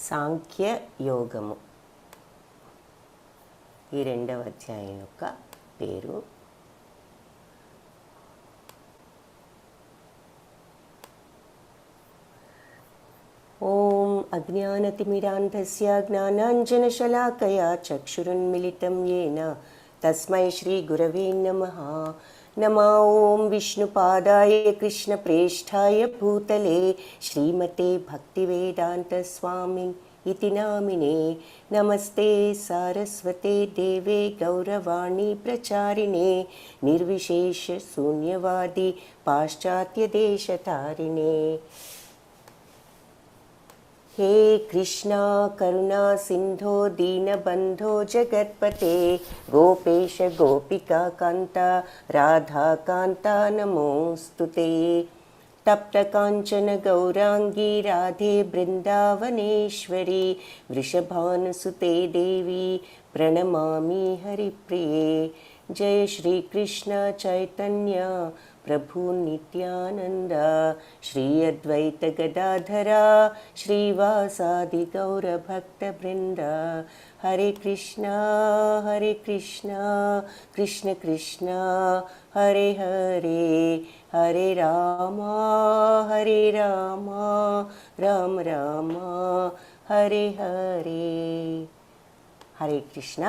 సాంఖ్య యోగము ఈ రెండవ అధ్యాయం యొక్క పేరు. ఓం అజ్ఞానతిమిరాంధస్య జ్ఞానాంజనశలాకయా చక్షురున్మిలితం యేన తస్మై శ్రీ గురవే నమః. నమో ఓం విష్ణుపాదాయ కృష్ణప్రేష్ఠాయ భూతలే శ్రీమతే భక్తివేదాంత స్వామి इति नामिने. नमस्ते सारस्वते देवे गौरवाणी प्रचारिणे निर्विशेष शून्यवादी पाश्चात्यदेशतारिणे. हे कृष्णा करुणा सिंधो दीनबंधो जगत्पते गोपेश गोपिका कांता राधा कांता नमोस्तुते. तप्त कांचन गौरांगी राधे बृंदावनेश्वरी वृषभानुसुते देवी प्रणमामि हरिप्रिये. जय श्री कृष्ण चैतन्य प्रभु नित्यानंद श्री अद्वैत गदाधरा श्रीवासादि गौर भक्त वृंद. हरे कृष्णा कृष्ण कृष्ण हरे हरे हरे राम राम राम हरे हरे. हरे कृष्ण.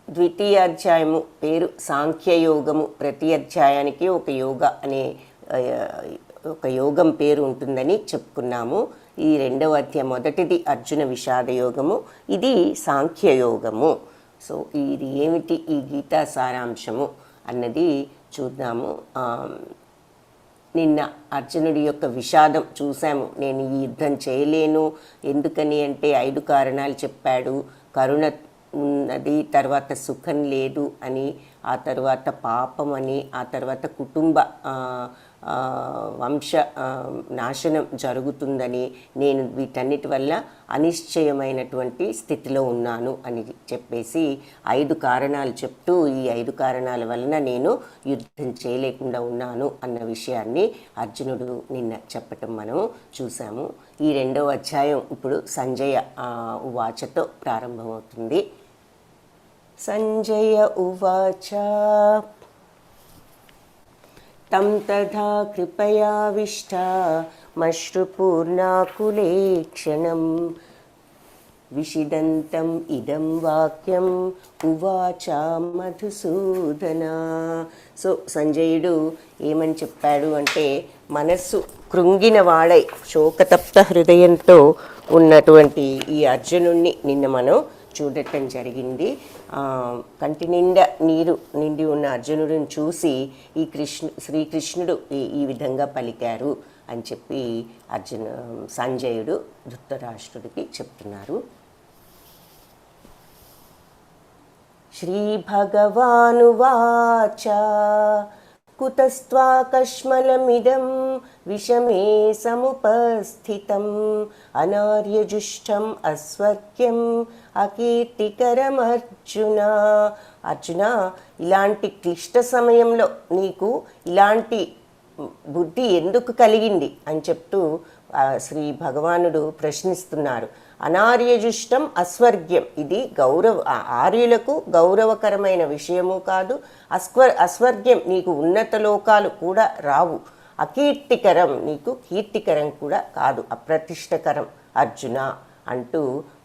ద్వితీయ అధ్యాయము పేరు సాంఖ్యయోగము. ప్రతి అధ్యాయానికి ఒక యోగ అనే ఒక యోగం పేరు ఉంటుందని చెప్పుకున్నాము. ఈ రెండవ అధ్యాయం మొదటిది అర్జున విషాద యోగము, ఇది సాంఖ్యయోగము. సో ఇది ఏమిటి ఈ గీతా సారాంశము అన్నది చూద్దాము. నిన్న అర్జునుడి యొక్క విషాదం చూసాము. నేను ఈ యుద్ధం చేయలేను ఎందుకని అంటే 5 కారణాలు చెప్పాడు. కరుణ ఉన్నది, తర్వాత సుఖం లేదు అని, ఆ తర్వాత పాపం అని, ఆ తర్వాత కుటుంబ వంశ నాశనం జరుగుతుందని, నేను వీటన్నిటి వల్ల అనిశ్చయమైనటువంటి స్థితిలో ఉన్నాను అని చెప్పేసి 5 కారణాలు చెప్తూ, ఈ 5 కారణాల వలన నేను యుద్ధం చేయలేకుండా ఉన్నాను అన్న విషయాన్ని అర్జునుడు నిన్న చెప్పటం మనం చూసాము. ఈ రెండవ అధ్యాయం ఇప్పుడు సంజయ ఉవాచతో ప్రారంభమవుతుంది. సంజయ ఉవాచ తం తథా కృపయావిష్టామశ్రుపూర్ణాకులే క్షణం విషిదంతం ఇదం వాక్యం ఉవాచ మధుసూదన. సో సంజయుడు ఏమని చెప్పాడు అంటే, మనస్సు కృంగిన వాడై శోకతప్త హృదయంతో ఉన్నటువంటి ఈ అర్జునుణ్ణి నిన్న మనం చూడటం జరిగింది. కంటి నిండా నీరు నిండి ఉన్న అర్జునుడిని చూసి ఈ శ్రీకృష్ణుడు ఈ విధంగా పలికారు అని చెప్పి సంజయుడు ధృతరాష్ట్రుడికి చెప్తున్నారు. శ్రీ భగవానువాచ కుతస్త్వాకష్మలమిదం విషమే సముపస్థితం అనార్యజుష్టం అస్వర్గ్యం అకీర్తికరమర్జున. అర్జున, ఇలాంటి క్లిష్ట సమయంలో నీకు ఇలాంటి బుద్ధి ఎందుకు కలిగింది అని చెప్తూ శ్రీ భగవానుడు ప్రశ్నిస్తున్నారు. అనార్యజుష్టం అస్వర్గ్యం, ఇది ఆర్యులకు గౌరవకరమైన విషయము కాదు. అస్వర్గ్యం, నీకు ఉన్నత లోకాలు కూడా రావు. అకీర్తికరం, నీకు కీర్తికరం కూడా కాదు, అప్రతిష్టకరం అర్జున అంటూ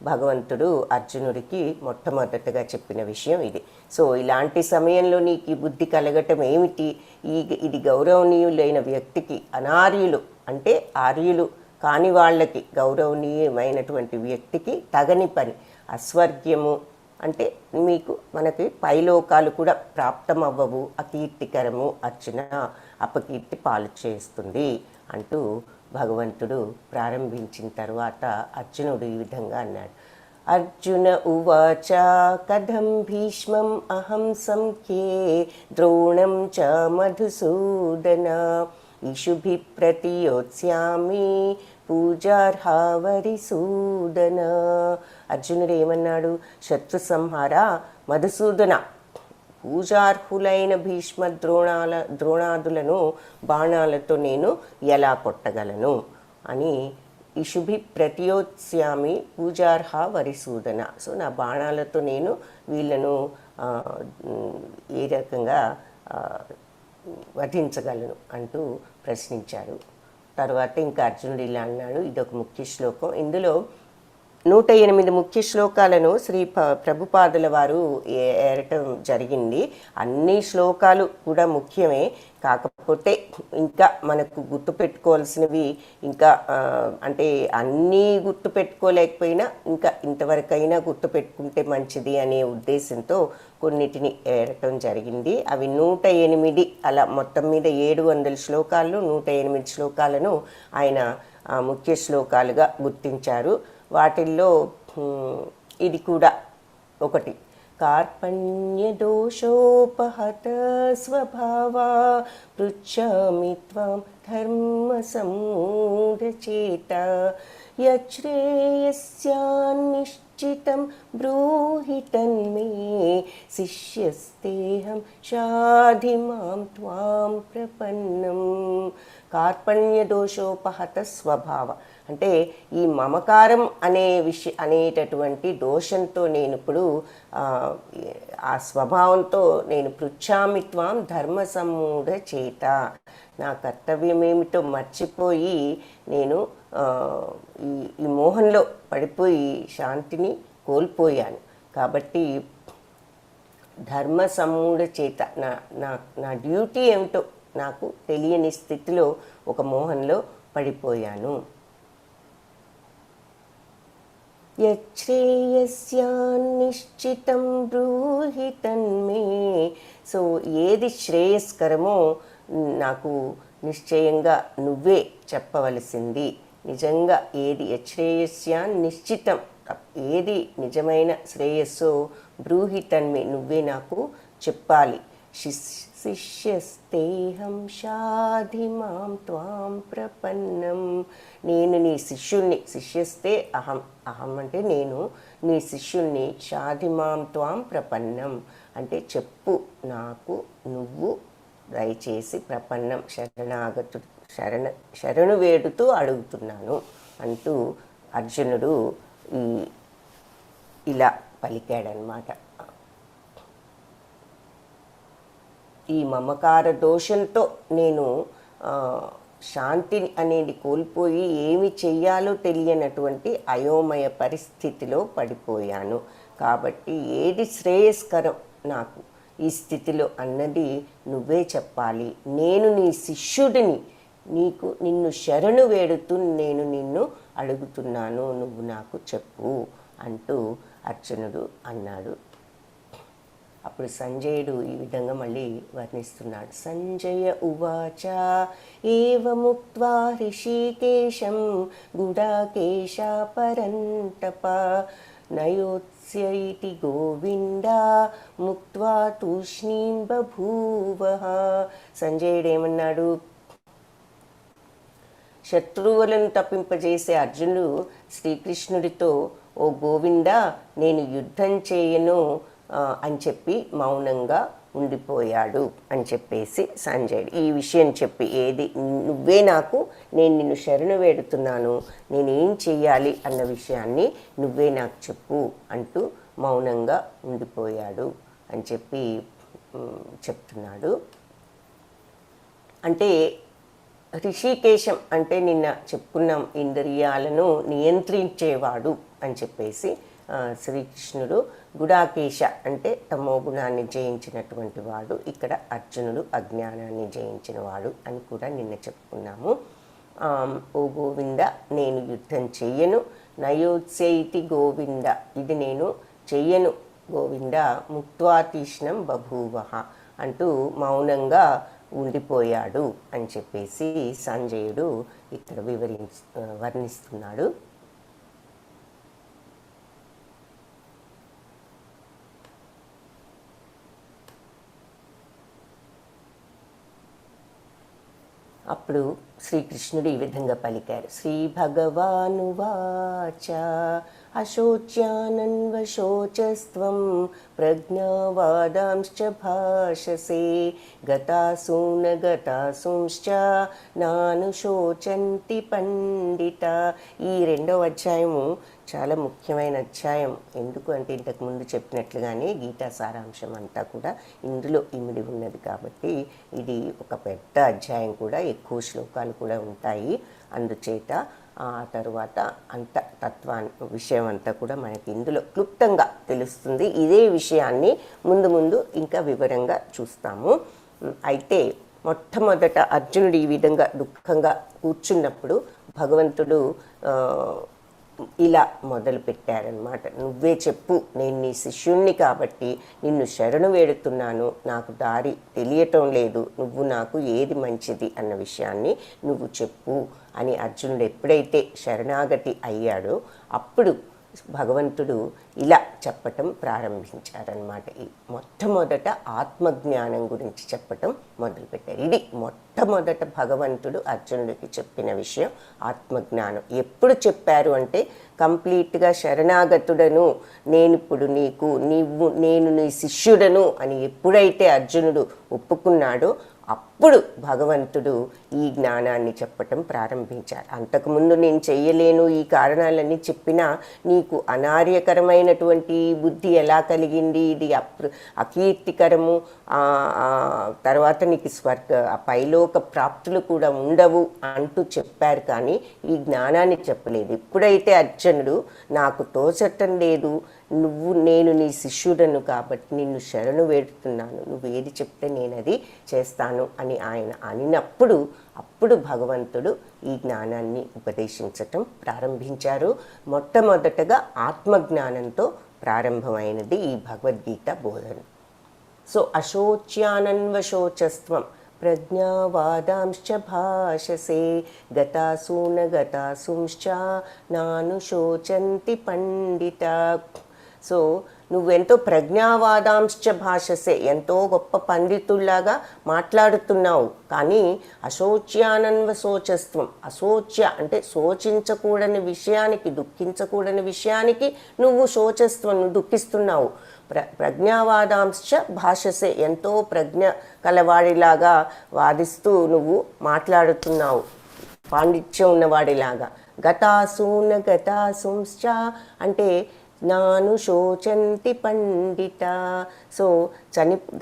భగవంతుడు అర్జునుడికి మొట్టమొదటగా చెప్పిన విషయం ఇది. సో ఇలాంటి సమయంలో నీకు ఈ బుద్ధి కలగటం ఏమిటి? ఇది గౌరవనీయులైన వ్యక్తికి, అనార్యులు అంటే ఆర్యులు కాని వాళ్ళకి, గౌరవనీయమైనటువంటి వ్యక్తికి తగని పని. అస్వర్గ్యము అంటే మనకి పైలోకాలు కూడా ప్రాప్తమవ్వవు. అకీర్తికరము అర్జున, అపకీర్తి పాలు చేస్తుంది అంటూ భగవంతుడు ప్రారంభించిన తర్వాత అర్జునుడు ఈ విధంగా అన్నాడు. అర్జున ఉవాచ కథం భీష్మం అహం సంఖ్యే ద్రోణం చ మధుసూదన ఇషుభి ప్రతియోత్స్యామి పూజార్హావరిసూదన. అర్జునుడు ఏమన్నాడు? శత్రు సంహార మధుసూదన, పూజార్హులైన భీష్మ ద్రోణాదులను బాణాలతో నేను ఎలా కొట్టగలను అని ఇషుభి ప్రతియోత్స్యామి పూజార్హ వరిసూదన. సో నా బాణాలతో నేను వీళ్ళను ఏ రకంగా వధించగలను అంటూ ప్రశ్నించారు. తర్వాత ఇంకా అర్జునుడు ఇలా అన్నాడు. ఇదొక ముఖ్య శ్లోకం. ఇందులో 108 ముఖ్య శ్లోకాలను శ్రీ ప్రభుపాదుల వారు ఏరటం జరిగింది. అన్ని శ్లోకాలు కూడా ముఖ్యమే, కాకపోతే ఇంకా మనకు గుర్తుపెట్టుకోవాల్సినవి ఇంకా అంటే అన్నీ గుర్తుపెట్టుకోలేకపోయినా ఇంకా ఇంతవరకైనా గుర్తుపెట్టుకుంటే మంచిది అనే ఉద్దేశంతో కొన్నిటిని ఏరటం జరిగింది. అవి 108 అలా మొత్తం మీద 700 శ్లోకాల్లో 108 శ్లోకాలను ఆయన ముఖ్య శ్లోకాలుగా గుర్తించారు. వాటిల్లో ఇది కూడా ఒకటి. కార్పణ్య దోషోపహత స్వభావా పృచ్ఛామి త్వాం ధర్మ సమూఢచేత యచ్రేయస్యాన్నిశ్చితం బ్రూహి తన్మే శిష్యస్తేహం షాధి మాం త్వాం ప్రపన్నం. కార్పణ్య దోషోపహత స్వభావ అంటే ఈ మమకారం అనేటటువంటి దోషంతో నేను ఇప్పుడు ఆ స్వభావంతో నేను పృచ్ఛామిత్వాం ధర్మ సమ్మూఢ చేత, నా కర్తవ్యమేమిటో మర్చిపోయి నేను ఈ మోహంలో పడిపోయి శాంతిని కోల్పోయాను. కాబట్టి ధర్మ సమ్మూఢ చేత నా డ్యూటీ ఏమిటో నాకు తెలియని స్థితిలో ఒక మోహంలో పడిపోయాను. యచ్రేయస్యాన్నిశ్చితం బ్రూహి తన్మే. సో ఏది శ్రేయస్కరమో నాకు నిశ్చయంగా నువ్వే చెప్పవలసింది. నిజంగా ఏది యచ్రేయస్యాన్ నిశ్చితం, ఏది నిజమైన శ్రేయస్సో బ్రూహి తన్మే నువ్వే నాకు చెప్పాలి. శిష్యస్తేహం షాధి మాం త్వాం ప్రపన్నం. నేను నీ శిష్యుణ్ణి. శిష్యస్తే అహం, అహం అంటే నేను నీ శిష్యుణ్ణి. షాధి మాం త్వాం ప్రపన్నం అంటే చెప్పు నాకు నువ్వు దయచేసి, ప్రపన్నం శరణాగతుడు శరణు వేడుతూ అడుగుతున్నాను అంటూ అర్జునుడు ఇలా పలికాడనమాట. ఈ మమకార దోషంతో నేను శాంతి అనేది కోల్పోయి ఏమి చెయ్యాలో తెలియనటువంటి అయోమయ పరిస్థితిలో పడిపోయాను. కాబట్టి ఏది శ్రేయస్కరం నాకు ఈ స్థితిలో అన్నది నువ్వే చెప్పాలి. నేను నీ శిష్యుడిని, నిన్ను శరణు వేడుతూ నేను నిన్ను అడుగుతున్నాను, నువ్వు నాకు చెప్పు అంటూ అర్జునుడు అన్నాడు. అప్పుడు సంజయుడు ఈ విధంగా మళ్ళీ వర్ణిస్తున్నాడు. సంజయ ఉవాచ ఏవముక్త్వా ఋషికేశం గుడాకేశ పరంతప నయోత్స్య ఇతి గోవిందా ముక్త్వా తూష్ణీం బభూవః. సంజయుడు ఏమన్నాడు? శత్రువులను తప్పింపజేసే అర్జునుడు శ్రీకృష్ణుడితో, ఓ గోవిందా నేను యుద్ధం చేయను అని చెప్పి మౌనంగా ఉండిపోయాడు అని చెప్పేసి సంజయుడు ఈ విషయం చెప్పి, ఏది నువ్వే నాకు, నేను నిన్ను శరణు వేడుతున్నాను, నేనేం చెయ్యాలి అన్న విషయాన్ని నువ్వే నాకు చెప్పు అంటూ మౌనంగా ఉండిపోయాడు అని చెప్పి చెప్తున్నాడు. అంటే ఋషికేశం అంటే నిన్న చెప్పుకున్నాం, ఇంద్రియాలను నియంత్రించేవాడు అని చెప్పేసి శ్రీకృష్ణుడు. గుడాకేశ అంటే తమో గుణాన్ని జయించినటువంటి వాడు, ఇక్కడ అర్జునుడు అజ్ఞానాన్ని జయించిన వాడు అని కూడా నిన్న చెప్పుకున్నాము. ఓ గోవింద నేను యుద్ధం చెయ్యను, నయోత్సైతి గోవింద ఇది నేను చెయ్యను గోవింద, ముక్త్వా తీష్ణం బభూవః అంటూ మౌనంగా ఉండిపోయాడు అని చెప్పేసి సంజయుడు ఇక్కడ వర్ణిస్తున్నాడు. అప్పుడు శ్రీకృష్ణుడు ఈ విధంగా పలికారు. శ్రీ భగవానువాచ అశోచ్యానన్వశోచస్త్వం ప్రజ్ఞావాదాంశ్చ భాషసే గతాసూన గతాసూంశ్చ నానుశోచంతి పండిత. ఈ రెండవ అధ్యాయము చాలా ముఖ్యమైన అధ్యాయం. ఎందుకు అంటే ఇంతకుముందు చెప్పినట్లుగానే గీతా సారాంశం అంతా కూడా ఇందులో ఇమిడి ఉన్నది కాబట్టి ఇది ఒక పెద్ద అధ్యాయం కూడా, ఎక్కువ శ్లోకాలు కూడా ఉంటాయి. అందుచేత ఆ తరువాత అంత విషయం అంతా కూడా మనకి ఇందులో క్లుప్తంగా తెలుస్తుంది. ఇదే విషయాన్ని ముందు ముందు ఇంకా వివరంగా చూస్తాము. అయితే మొట్టమొదట అర్జునుడు ఈ విధంగా దుఃఖంగా కూర్చున్నప్పుడు భగవంతుడు ఇలా మొదలు పెట్టారనమాట. నువ్వే చెప్పు, నేను నీ శిష్యుణ్ణి కాబట్టి నిన్ను శరణు వేడుతున్నాను, నాకు దారి తెలియటం లేదు, నువ్వు నాకు ఏది మంచిది అన్న విషయాన్ని నువ్వు చెప్పు అని అర్జునుడు ఎప్పుడైతే శరణాగతి అయ్యాడో అప్పుడు భగవంతుడు ఇలా చెప్పటం ప్రారంభించారనమాట. ఈ మొట్టమొదట ఆత్మజ్ఞానం గురించి చెప్పటం మొదలుపెట్టారు. ఇది మొట్టమొదట భగవంతుడు అర్జునుడికి చెప్పిన విషయం ఆత్మజ్ఞానం. ఎప్పుడు చెప్పారు అంటే కంప్లీట్గా శరణాగతుడను, నేనిప్పుడు నేను నీ శిష్యుడను అని ఎప్పుడైతే అర్జునుడు ఒప్పుకున్నాడో అప్పుడు భగవంతుడు ఈ జ్ఞానాన్ని చెప్పటం ప్రారంభించారు. అంతకుముందు నేను చెయ్యలేను, ఈ కారణాలన్నీ చెప్పినా నీకు అనార్యకరమైనటువంటి బుద్ధి ఎలా కలిగింది, ఇది అకీర్తికరము, తర్వాత నీకు పైలోక ప్రాప్తులు కూడా ఉండవు అంటూ చెప్పారు. కానీ ఈ జ్ఞానాన్ని చెప్పలేదు. ఎప్పుడైతే అర్జునుడు నాకు తోచటం లేదు, నేను నీ శిష్యుడను కాబట్టి నిన్ను శరణు వేడుతున్నాను, నువ్వు ఏది చెప్తే నేను అది చేస్తాను అని ఆయన అప్పుడు భగవంతుడు ఈ జ్ఞానాన్ని ఉపదేశించటం ప్రారంభించారు. మొట్టమొదటగా ఆత్మజ్ఞానంతో ప్రారంభమైనది ఈ భగవద్గీత బోధన. సో అశోచ్యానన్వశోచస్త్వం ప్రజ్ఞావాదాంశ్చ భాషసే గతాసూన గతాసూంశ్చ నానుశోచంతి పండిత. సో నువ్వెంతో ప్రజ్ఞావాదాంశ్చ భాషసే, ఎంతో గొప్ప పండితుల్లాగా మాట్లాడుతున్నావు. కానీ అశోచ్యానన్వశోచస్త్వం, అశోచ్య అంటే శోచించకూడని విషయానికి, దుఃఖించకూడని విషయానికి నువ్వు శోచస్త్వం, నువ్వు దుఃఖిస్తున్నావు. ప్రజ్ఞావాదాంశ్చ భాషసే, ఎంతో ప్రజ్ఞ కలవాడిలాగా వాదిస్తూ నువ్వు మాట్లాడుతున్నావు, పాండిత్యం ఉన్నవాడిలాగా. గతాసూన గతాసూంశ్చ అంటే నాను శోచంతి పండిత. సో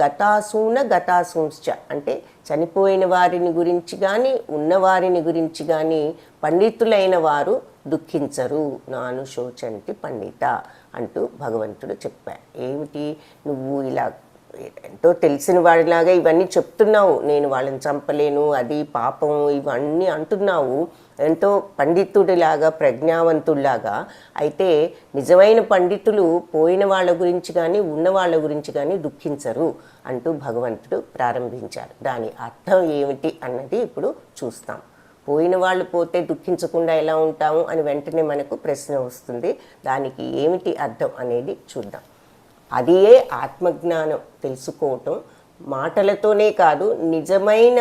గతాసూన గతాసూంశ్చ అంటే చనిపోయిన వారిని గురించి కానీ ఉన్నవారిని గురించి కానీ పండితులైన వారు దుఃఖించరు. నాను శోచంతి పండిత అంటూ భగవంతుడు చెప్పారు. ఏమిటి, నువ్వు ఇలా ఎంతో తెలిసిన వాడిలాగా ఇవన్నీ చెప్తున్నావు, నేను వాళ్ళని చంపలేను, అది పాపం, ఇవన్నీ అంటున్నావు ఎంతో పండితుడిలాగా, ప్రజ్ఞావంతుడిలాగా. అయితే నిజమైన పండితులు పోయిన వాళ్ళ గురించి కానీ ఉన్న వాళ్ళ గురించి కానీ దుఃఖించరు అంటూ భగవంతుడు ప్రారంభించారు. దాని అర్థం ఏమిటి అన్నది ఇప్పుడు చూస్తాం. పోయిన వాళ్ళు పోతే దుఃఖించకుండా ఎలా ఉంటాము అని వెంటనే మనకు ప్రశ్న వస్తుంది. దానికి ఏమిటి అర్థం అనేది చూద్దాం. అదే ఆత్మజ్ఞానం తెలుసుకోవటం. మాటలతోనే కాదు, నిజమైన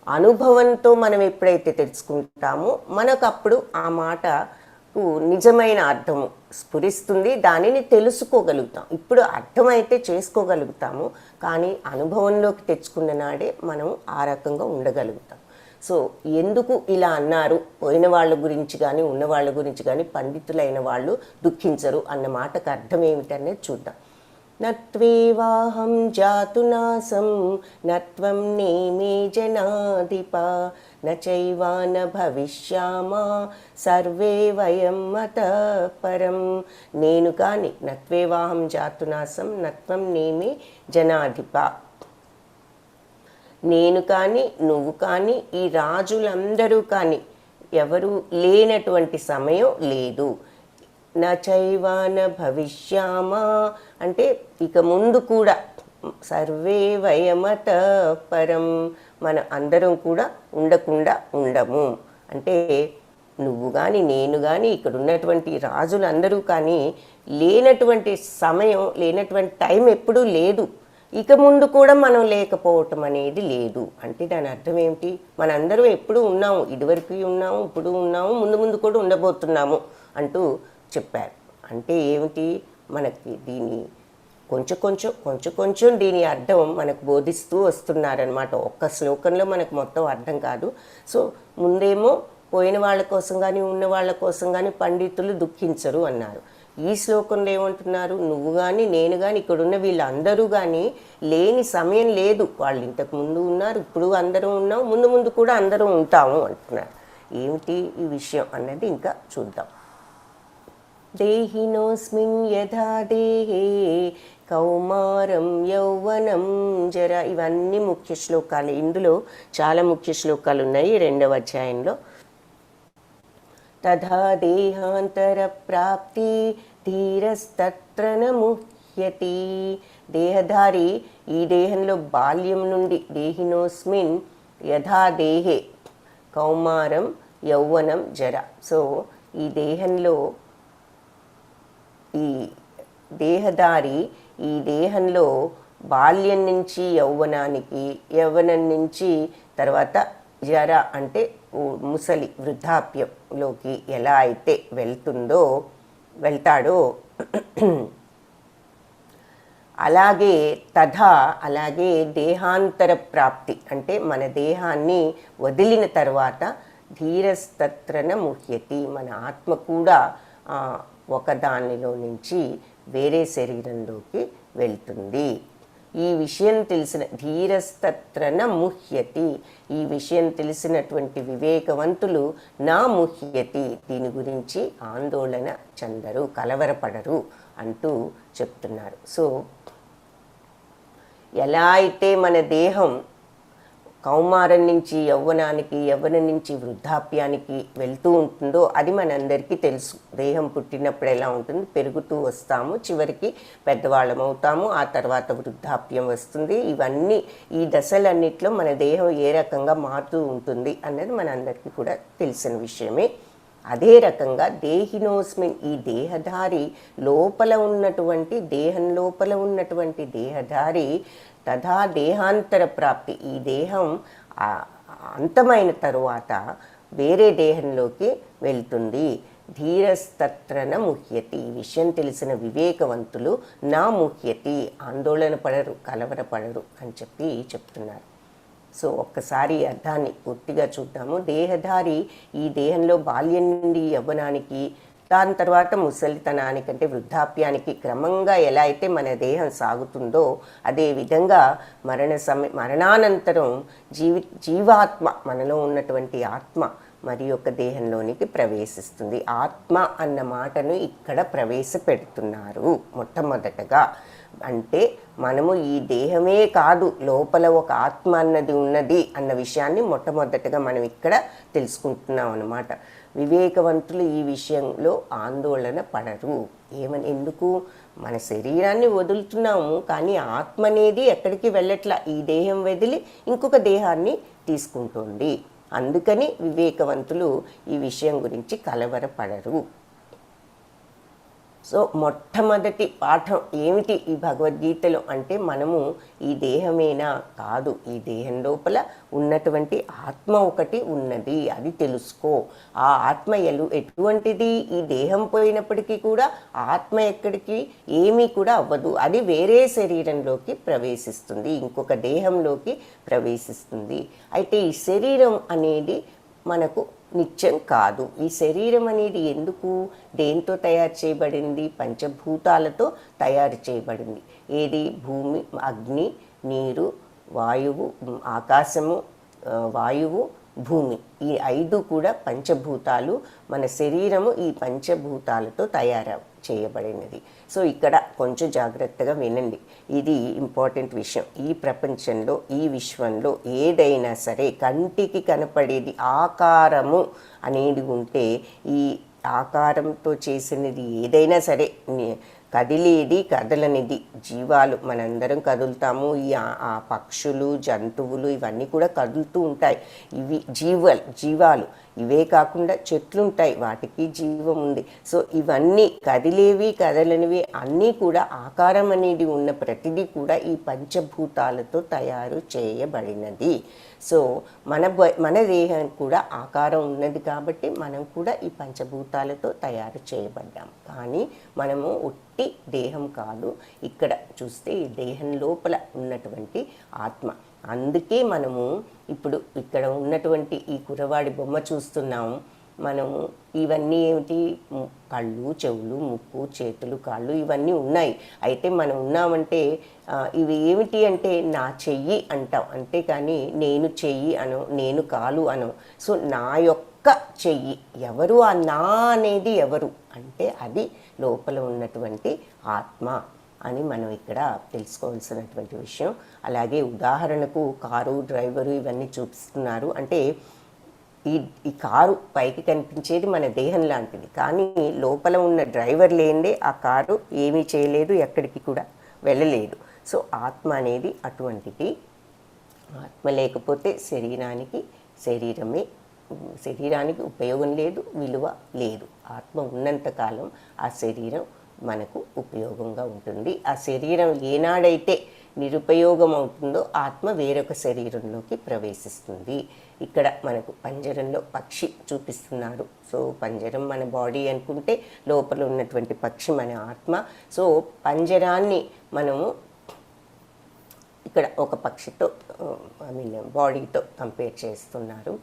అనుభవంతో మనం ఎప్పుడైతే తెలుసుకుంటామో మనకు అప్పుడు ఆ మాటకు నిజమైన అర్థము స్ఫురిస్తుంది, దానిని తెలుసుకోగలుగుతాం. ఇప్పుడు అర్థమైతే చేసుకోగలుగుతాము, కానీ అనుభవంలోకి తెచ్చుకున్న నాడే మనం ఆ రకంగా ఉండగలుగుతాం. సో ఎందుకు ఇలా అన్నారు, పోయిన వాళ్ళ గురించి కానీ ఉన్న వాళ్ళ గురించి కానీ పండితులైన వాళ్ళు దుఃఖించరు అన్న మాటకు అర్థం ఏమిటనేది చూద్దాం. నత్వేవాహం జాతునాసం నత్వం నేమే జనాధిప నచైవా న భవిష్యామా సర్వే వయం మతః పరం. నేను కాని నత్వేవాహం జాతునాసం నత్వం నేమే జనాధిప, నేను కానీ నువ్వు కానీ ఈ రాజులందరూ కానీ ఎవరు లేనటువంటి సమయం లేదు. నచైవాన భవిష్యామా అంటే ఇక ముందు కూడా సర్వే వయమత పరం, మన అందరం కూడా ఉండకుండా ఉండము. అంటే నువ్వు కానీ నేను కానీ ఇక్కడ ఉన్నటువంటి రాజులందరూ కానీ లేనటువంటి సమయం, లేనటువంటి టైం ఎప్పుడూ లేదు. ఇక ముందు కూడా మనం లేకపోవటం అనేది లేదు. అంటే దాని అర్థం ఏమిటి, మనందరం ఎప్పుడు ఉన్నాము, ఇదివరకు ఉన్నాము, ఇప్పుడు ఉన్నాము, ముందు ముందు కూడా ఉండబోతున్నాము అంటూ చెప్పారు. అంటే ఏమిటి, మనకి దీని కొంచెం కొంచెం దీని అర్థం మనకు బోధిస్తూ వస్తున్నారనమాట. ఒక్క శ్లోకంలో మనకు మొత్తం అర్థం కాదు. సో ముందేమో పోయిన వాళ్ళ కోసం కానీ ఉన్న వాళ్ళ కోసం కానీ పండితులు దుఃఖించరు అన్నారు. ఈ శ్లోకంలో ఏమంటున్నారు, నువ్వు కానీ నేను కానీ ఇక్కడున్న వీళ్ళందరూ కానీ లేని సమయం లేదు. వాళ్ళు ఇంతకు ముందు ఉన్నారు, ఇప్పుడు అందరం ఉన్నాం, ముందు ముందు కూడా అందరం ఉంటాము అంటున్నారు. ఏమిటి ఈ విషయం అన్నది ఇంకా చూద్దాం. దేహినోస్మిన్ యథా దేహే కౌమారం యౌవనం జర. ఇవన్నీ ముఖ్య శ్లోకాలు. ఇందులో చాలా ముఖ్య శ్లోకాలు ఉన్నాయి 2వ అధ్యాయంలో. తథా దేహాంతర ప్రాప్తి ధీరస్తత్ర న ముహ్యతి. దేహధారి ఈ దేహంలో బాల్యం నుండి, దేహినోస్మిన్ యథా దేహే కౌమారం యౌవనం జర. సో ఈ దేహంలో ఈ దేహధారి ఈ దేహంలో బాల్యం నుంచి యౌవనానికి, యౌవనం నుంచి తర్వాత జర అంటే ముసలి వృద్ధాప్యంలోకి ఎలా అయితే వెళ్తాడో అలాగే దేహాంతర ప్రాప్తి అంటే మన దేహాన్ని వదిలిన తర్వాత ధీరస్తత్రన ముహ్యతి, మన ఆత్మ కూడా ఒకదానిలో నుంచి వేరే శరీరంలోకి వెళ్తుంది. ఈ విషయం తెలిసిన ధీరస్తత్రన ముహ్యతి, ఈ విషయం తెలిసినటువంటి వివేకవంతులు నా ముహ్యతి, దీని గురించి ఆందోళన చెందరు, కలవరపడరు అంటూ చెప్తున్నారు. సో ఎలా అయితే మన దేహం కౌమారం నుంచి యవ్వనానికి, యవ్వనం నుంచి వృద్ధాప్యానికి వెళ్తూ ఉంటుందో అది మనందరికీ తెలుసు. దేహం పుట్టినప్పుడు ఎలా ఉంటుంది, పెరుగుతూ వస్తాము, చివరికి పెద్దవాళ్ళం అవుతాము, ఆ తర్వాత వృద్ధాప్యం వస్తుంది. ఇవన్నీ ఈ దశలన్నిట్లో మన దేహం ఏ రకంగా మారుతూ ఉంటుంది అన్నది మనందరికీ కూడా తెలిసిన విషయమే. అదే రకంగా దేహినోస్మిన్, ఈ దేహధారి లోపల ఉన్నటువంటి, దేహం లోపల ఉన్నటువంటి దేహధారి తథా దేహాంతర ప్రాప్తి, ఈ దేహం అంతమైన తరువాత వేరే దేహంలోకి వెళ్తుంది. ధీరస్తత్రన ముహ్యతి, ఈ విషయం తెలిసిన వివేకవంతులు నా ముహ్యతి, ఆందోళన పడరు, కలవరపడరు అని చెప్తున్నారు. సో ఒక్కసారి అర్థాన్ని పూర్తిగా చూద్దాము. దేహధారి ఈ దేహంలో బాల్యం నుండి యవ్వనానికి, దాని తర్వాత ముసలితనానికి అంటే వృద్ధాప్యానికి క్రమంగా ఎలా అయితే మన దేహం సాగుతుందో అదేవిధంగా మరణానంతరం జీవాత్మ, మనలో ఉన్నటువంటి ఆత్మ మరి యొక్క దేహంలోనికి ప్రవేశిస్తుంది. ఆత్మ అన్న మాటను ఇక్కడ ప్రవేశపెడుతున్నారు మొట్టమొదటగా. అంటే మనము ఈ దేహమే కాదు, లోపల ఒక ఆత్మ అన్నది ఉన్నది అన్న విషయాన్ని మొట్టమొదటగా మనం ఇక్కడ తెలుసుకుంటున్నాం అన్నమాట. వివేకవంతులు ఈ విషయంలో ఆందోళన పడరు. ఎందుకు, మన శరీరాన్ని వదులుతున్నాము కానీ ఆత్మ అనేది ఎక్కడికి వెళ్ళట్లా, ఈ దేహం వదిలి ఇంకొక దేహాన్ని తీసుకుంటుంది. అందుకని వివేకవంతులు ఈ విషయం గురించి కలవరపడరు. సో మొట్టమొదటి పాఠం ఏమిటి ఈ భగవద్గీతలో అంటే, మనము ఈ దేహమేనా కాదు, ఈ దేహం లోపల ఉన్నటువంటి ఆత్మ ఒకటి ఉన్నది, అది తెలుసుకో. ఆ ఆత్మ ఎటువంటిది, ఈ దేహం పోయినప్పటికీ కూడా ఆత్మ ఎక్కడికి ఏమీ కూడా అవ్వదు, అది వేరే శరీరంలోకి ప్రవేశిస్తుంది, ఇంకొక దేహంలోకి ప్రవేశిస్తుంది. అయితే ఈ శరీరం అనేది మనకు నిత్యం కాదు. ఈ శరీరం అనేది ఎందుకు, దేంతో తయారు చేయబడింది, పంచభూతాలతో తయారు చేయబడింది. ఏది, భూమి, అగ్ని, నీరు, వాయువు, ఆకాశము, వాయువు, భూమి, ఈ 5 కూడా పంచభూతాలు. మన శరీరము ఈ పంచభూతాలతో తయారు చేయబడినది. సో ఇక్కడ కొంచెం జాగ్రత్తగా వినండి, ఇది ఇంపార్టెంట్ విషయం. ఈ ప్రపంచంలో, ఈ విశ్వంలో ఏదైనా సరే కంటికి కనపడేది ఆకారము అనేది ఉంటే, ఈ ఆకారంతో చేసినది ఏదైనా సరే, కదిలేది కదలనిది జీవాలు మనందరం కదులుతాము, ఆ పక్షులు, జంతువులు ఇవన్నీ కూడా కదులుతూ ఉంటాయి. ఇవి జీవాలు. ఇవే కాకుండా చెట్లు ఉంటాయి, వాటికి జీవం ఉంది. సో ఇవన్నీ కదిలేవి కదలనివి అన్నీ కూడా ఆకారం అనేది ఉన్న ప్రతిదీ కూడా ఈ పంచభూతాలతో తయారు చేయబడినది. సో మన దేహం కూడా ఆకారం ఉన్నది కాబట్టి మనం కూడా ఈ పంచభూతాలతో తయారు చేయబడ్డాం. కానీ మనము ఒట్టి దేహం కాదు, ఇక్కడ చూస్తే ఈ దేహం లోపల ఉన్నటువంటి ఆత్మ. అందుకే మనము ఇప్పుడు ఇక్కడ ఉన్నటువంటి ఈ కుర్రవాడి బొమ్మ చూస్తున్నాము. మనము ఇవన్నీ ఏమిటి, కళ్ళు, చెవులు, ముక్కు, చేతులు, కాళ్ళు ఇవన్నీ ఉన్నాయి. అయితే మనం ఉన్నామంటే ఇవి ఏమిటి అంటే నా చెయ్యి అంటాం, అంతేకాని నేను చెయ్యి అను, నేను కాలు అను. సో నా యొక్క చెయ్యి ఎవరు, ఆ నా అనేది ఎవరు అంటే అది లోపల ఉన్నటువంటి ఆత్మ అని మనం ఇక్కడ తెలుసుకోవాల్సినటువంటి విషయం. అలాగే ఉదాహరణకు కారు, డ్రైవరు ఇవన్నీ చూపిస్తున్నారు. అంటే ఈ కారు పైకి కనిపించేది మన దేహం లాంటిది, కానీ లోపల ఉన్న డ్రైవర్ లేనిదే ఆ కారు ఏమీ చేయలేదు, ఎక్కడికి కూడా వెళ్ళలేదు. సో ఆత్మ అనేది అటువంటిది. ఆత్మ లేకపోతే శరీరానికి ఉపయోగం లేదు, విలువ లేదు. ఆత్మ ఉన్నంతకాలం ఆ శరీరం మనకు ఉపయోగంగా ఉంటుంది. ఆ శరీరం ఏనాడైతే నిరుపయోగం అవుతుందో ఆత్మ వేరొక శరీరంలోకి ప్రవేశిస్తుంది. ఇక్కడ మనకు పంజరంలో పక్షి చూపిస్తున్నారు. సో పంజరం మన బాడీ అనుకుంటే లోపల ఉన్నటువంటి పక్షి మన ఆత్మ. సో పంజరాన్ని మనము ఇక్కడ ఒక పక్షితో బాడీతో కంపేర్ చేస్తున్నారు.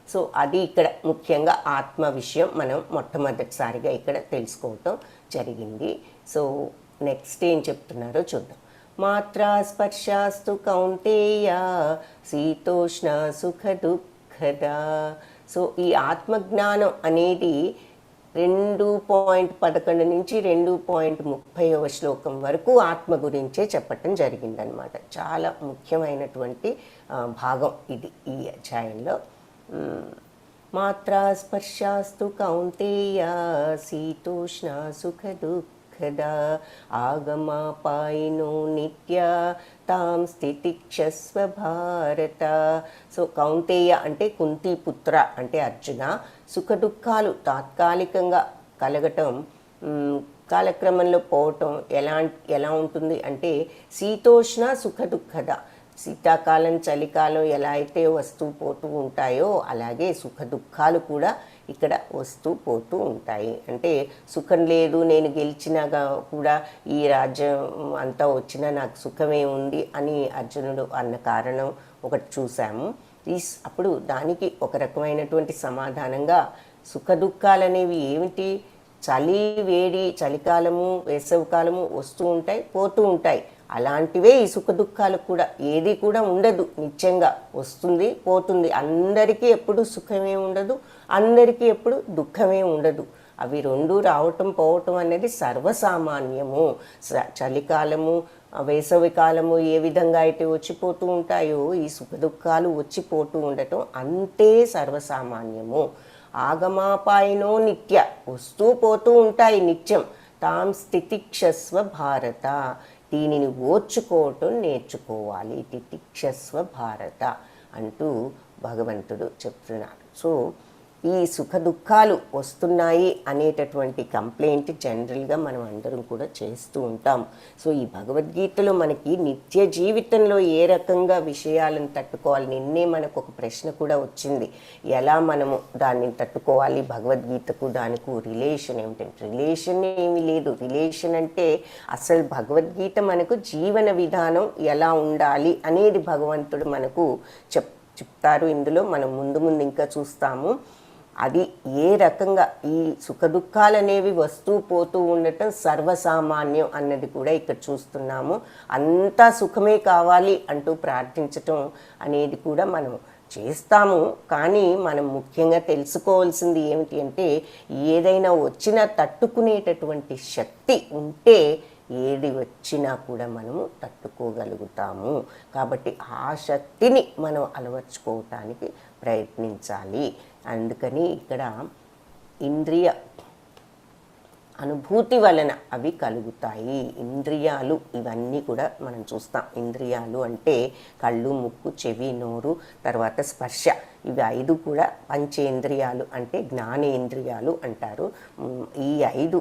సో అది ఇక్కడ ముఖ్యంగా ఆత్మ విషయం మనం మొట్టమొదటిసారిగా ఇక్కడ తెలుసుకోవటం జరిగింది. సో నెక్స్ట్ ఏం చెప్తున్నారో చూద్దాం. మాత్రా స్పర్శాస్తు కౌంతేయ శీతోష్ణ సుఖ దుఃఖద. సో ఈ ఆత్మజ్ఞానం అనేది 2.11 నుంచి 2.30వ శ్లోకం వరకు ఆత్మ గురించే చెప్పటం జరిగిందనమాట. చాలా ముఖ్యమైనటువంటి భాగం ఇది ఈ అధ్యాయంలో. మాత్రా స్పర్శాస్తు కౌంతేయ శీతోష్ణ సుఖ దుఃఖద ఆగమాపాయినో నిత్య తాం స్థితిక్షస్వ భారత. సో కౌంతేయ అంటే కుంతిపుత్ర అంటే అర్జున, సుఖ దుఃఖాలు తాత్కాలికంగా కలగటం, కాలక్రమంలో పోవటం ఎలా ఉంటుంది అంటే శీతోష్ణ సుఖ దుఃఖద. శీతాకాలం, చలికాలం ఎలా అయితే వస్తూ పోతూ ఉంటాయో అలాగే సుఖ దుఃఖాలు కూడా ఇక్కడ వస్తూ పోతూ ఉంటాయి. అంటే సుఖం లేదు, నేను గెలిచినాగా కూడా ఈ రాజ్యం అంతా వచ్చినా నాకు సుఖమే ఉంది అని అర్జునుడు అన్న కారణం ఒకటి చూసాము. అప్పుడు దానికి ఒక రకమైనటువంటి సమాధానంగా సుఖ దుఃఖాలు అనేవి ఏమిటి, చలి, వేడి, చలికాలము, వేసవికాలము వస్తూ ఉంటాయి, పోతూ ఉంటాయి. అలాంటివే ఈ సుఖ దుఃఖాలు కూడా. ఏది కూడా ఉండదు, నిత్యంగా వస్తుంది పోతుంది. అందరికీ ఎప్పుడు సుఖమే ఉండదు, అందరికీ ఎప్పుడు దుఃఖమే ఉండదు. అవి రెండు రావటం పోవటం అనేది సర్వసామాన్యము. చలికాలము, వేసవి కాలము ఏ విధంగా అయితే వచ్చిపోతూ ఉంటాయో ఈ సుఖ దుఃఖాలు వచ్చిపోతూ ఉండటం అంతే సర్వసామాన్యము. ఆగమాపాయినో నిత్య, వస్తూ పోతూ ఉంటాయి నిత్యం. తాం స్థితిక్షస్వ భారత, దీనిని ఓర్చుకోవటం నేర్చుకోవాలి. తితిక్షస్వ భారత అంటూ భగవంతుడు చెప్తున్నాడు. సో ఈ సుఖ దుఃఖాలు వస్తున్నాయి అనేటటువంటి కంప్లైంట్ జనరల్గా మనం అందరం కూడా చేస్తూ ఉంటాం. సో ఈ భగవద్గీతలో మనకి నిత్య జీవితంలో ఏ రకంగా విషయాలను తట్టుకోవాలి, నిన్నే మనకు ఒక ప్రశ్న కూడా వచ్చింది, ఎలా మనము దాన్ని తట్టుకోవాలి, భగవద్గీతకు దానికి రిలేషన్ ఏమిటంటే రిలేషన్ ఏమీ లేదు. రిలేషన్ అంటే అసలు భగవద్గీత మనకు జీవన విధానం ఎలా ఉండాలి అనేది భగవంతుడు మనకు చెప్తారు. ఇందులో మనం ముందు ఇంకా చూస్తాము. అది ఏ రకంగా ఈ సుఖ దుఃఖాలు అనేవి వస్తూ పోతూ ఉండటం సర్వసామాన్యం అన్నది కూడా ఇక్కడ చూస్తున్నాము. అంతా సుఖమే కావాలి అంటూ ప్రార్థించటం అనేది కూడా మనం చేస్తాము. కానీ మనం ముఖ్యంగా తెలుసుకోవాల్సింది ఏమిటి అంటే ఏదైనా వచ్చినా తట్టుకునేటటువంటి శక్తి ఉంటే ఏది వచ్చినా కూడా మనము తట్టుకోగలుగుతాము. కాబట్టి ఆ శక్తిని మనం అలవర్చుకోవటానికి ప్రయత్నించాలి. అందుకని ఇక్కడ ఇంద్రియ అనుభూతి వలన అవి కలుగుతాయి. ఇంద్రియాలు ఇవన్నీ కూడా మనం చూస్తాం. ఇంద్రియాలు అంటే కళ్ళు, ముక్కు, చెవి, నోరు, తర్వాత స్పర్శ. ఇవి 5 కూడా పంచేంద్రియాలు అంటే జ్ఞానేంద్రియాలు అంటారు. ఈ 5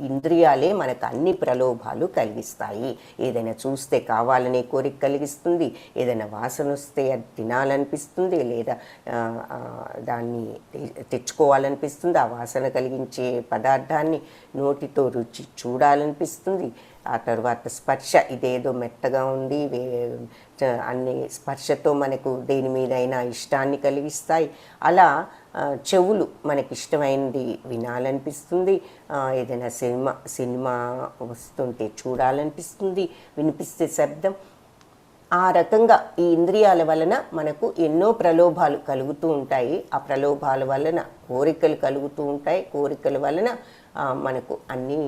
ఇంద్రియాలే మనకు అన్ని ప్రలోభాలు కలిగిస్తాయి. ఏదైనా చూస్తే కావాలనే కోరిక కలిగిస్తుంది, ఏదైనా వాసన వస్తే అది తినాలనిపిస్తుంది, లేదా దాన్ని తెచ్చుకోవాలనిపిస్తుంది. ఆ వాసన కలిగించే పదార్థాన్ని నోటితో రుచి చూడాలనిపిస్తుంది. ఆ తర్వాత స్పర్శ, ఇదేదో మెత్తగా ఉంది, అన్ని స్పర్శతో మనకు దేని మీదైనా ఇష్టాన్ని కలిగిస్తాయి. అలా చెవులు మనకి ఇష్టమైనది వినాలనిపిస్తుంది, ఏదైనా సినిమా వస్తుంటే చూడాలనిపిస్తుంది, వినిపిస్తే శబ్దం. ఆ రకంగా ఈ ఇంద్రియాల వలన మనకు ఎన్నో ప్రలోభాలు కలుగుతూ ఉంటాయి. ఆ ప్రలోభాల వలన కోరికలు కలుగుతూ ఉంటాయి. కోరికల వలన మనకు అన్నీ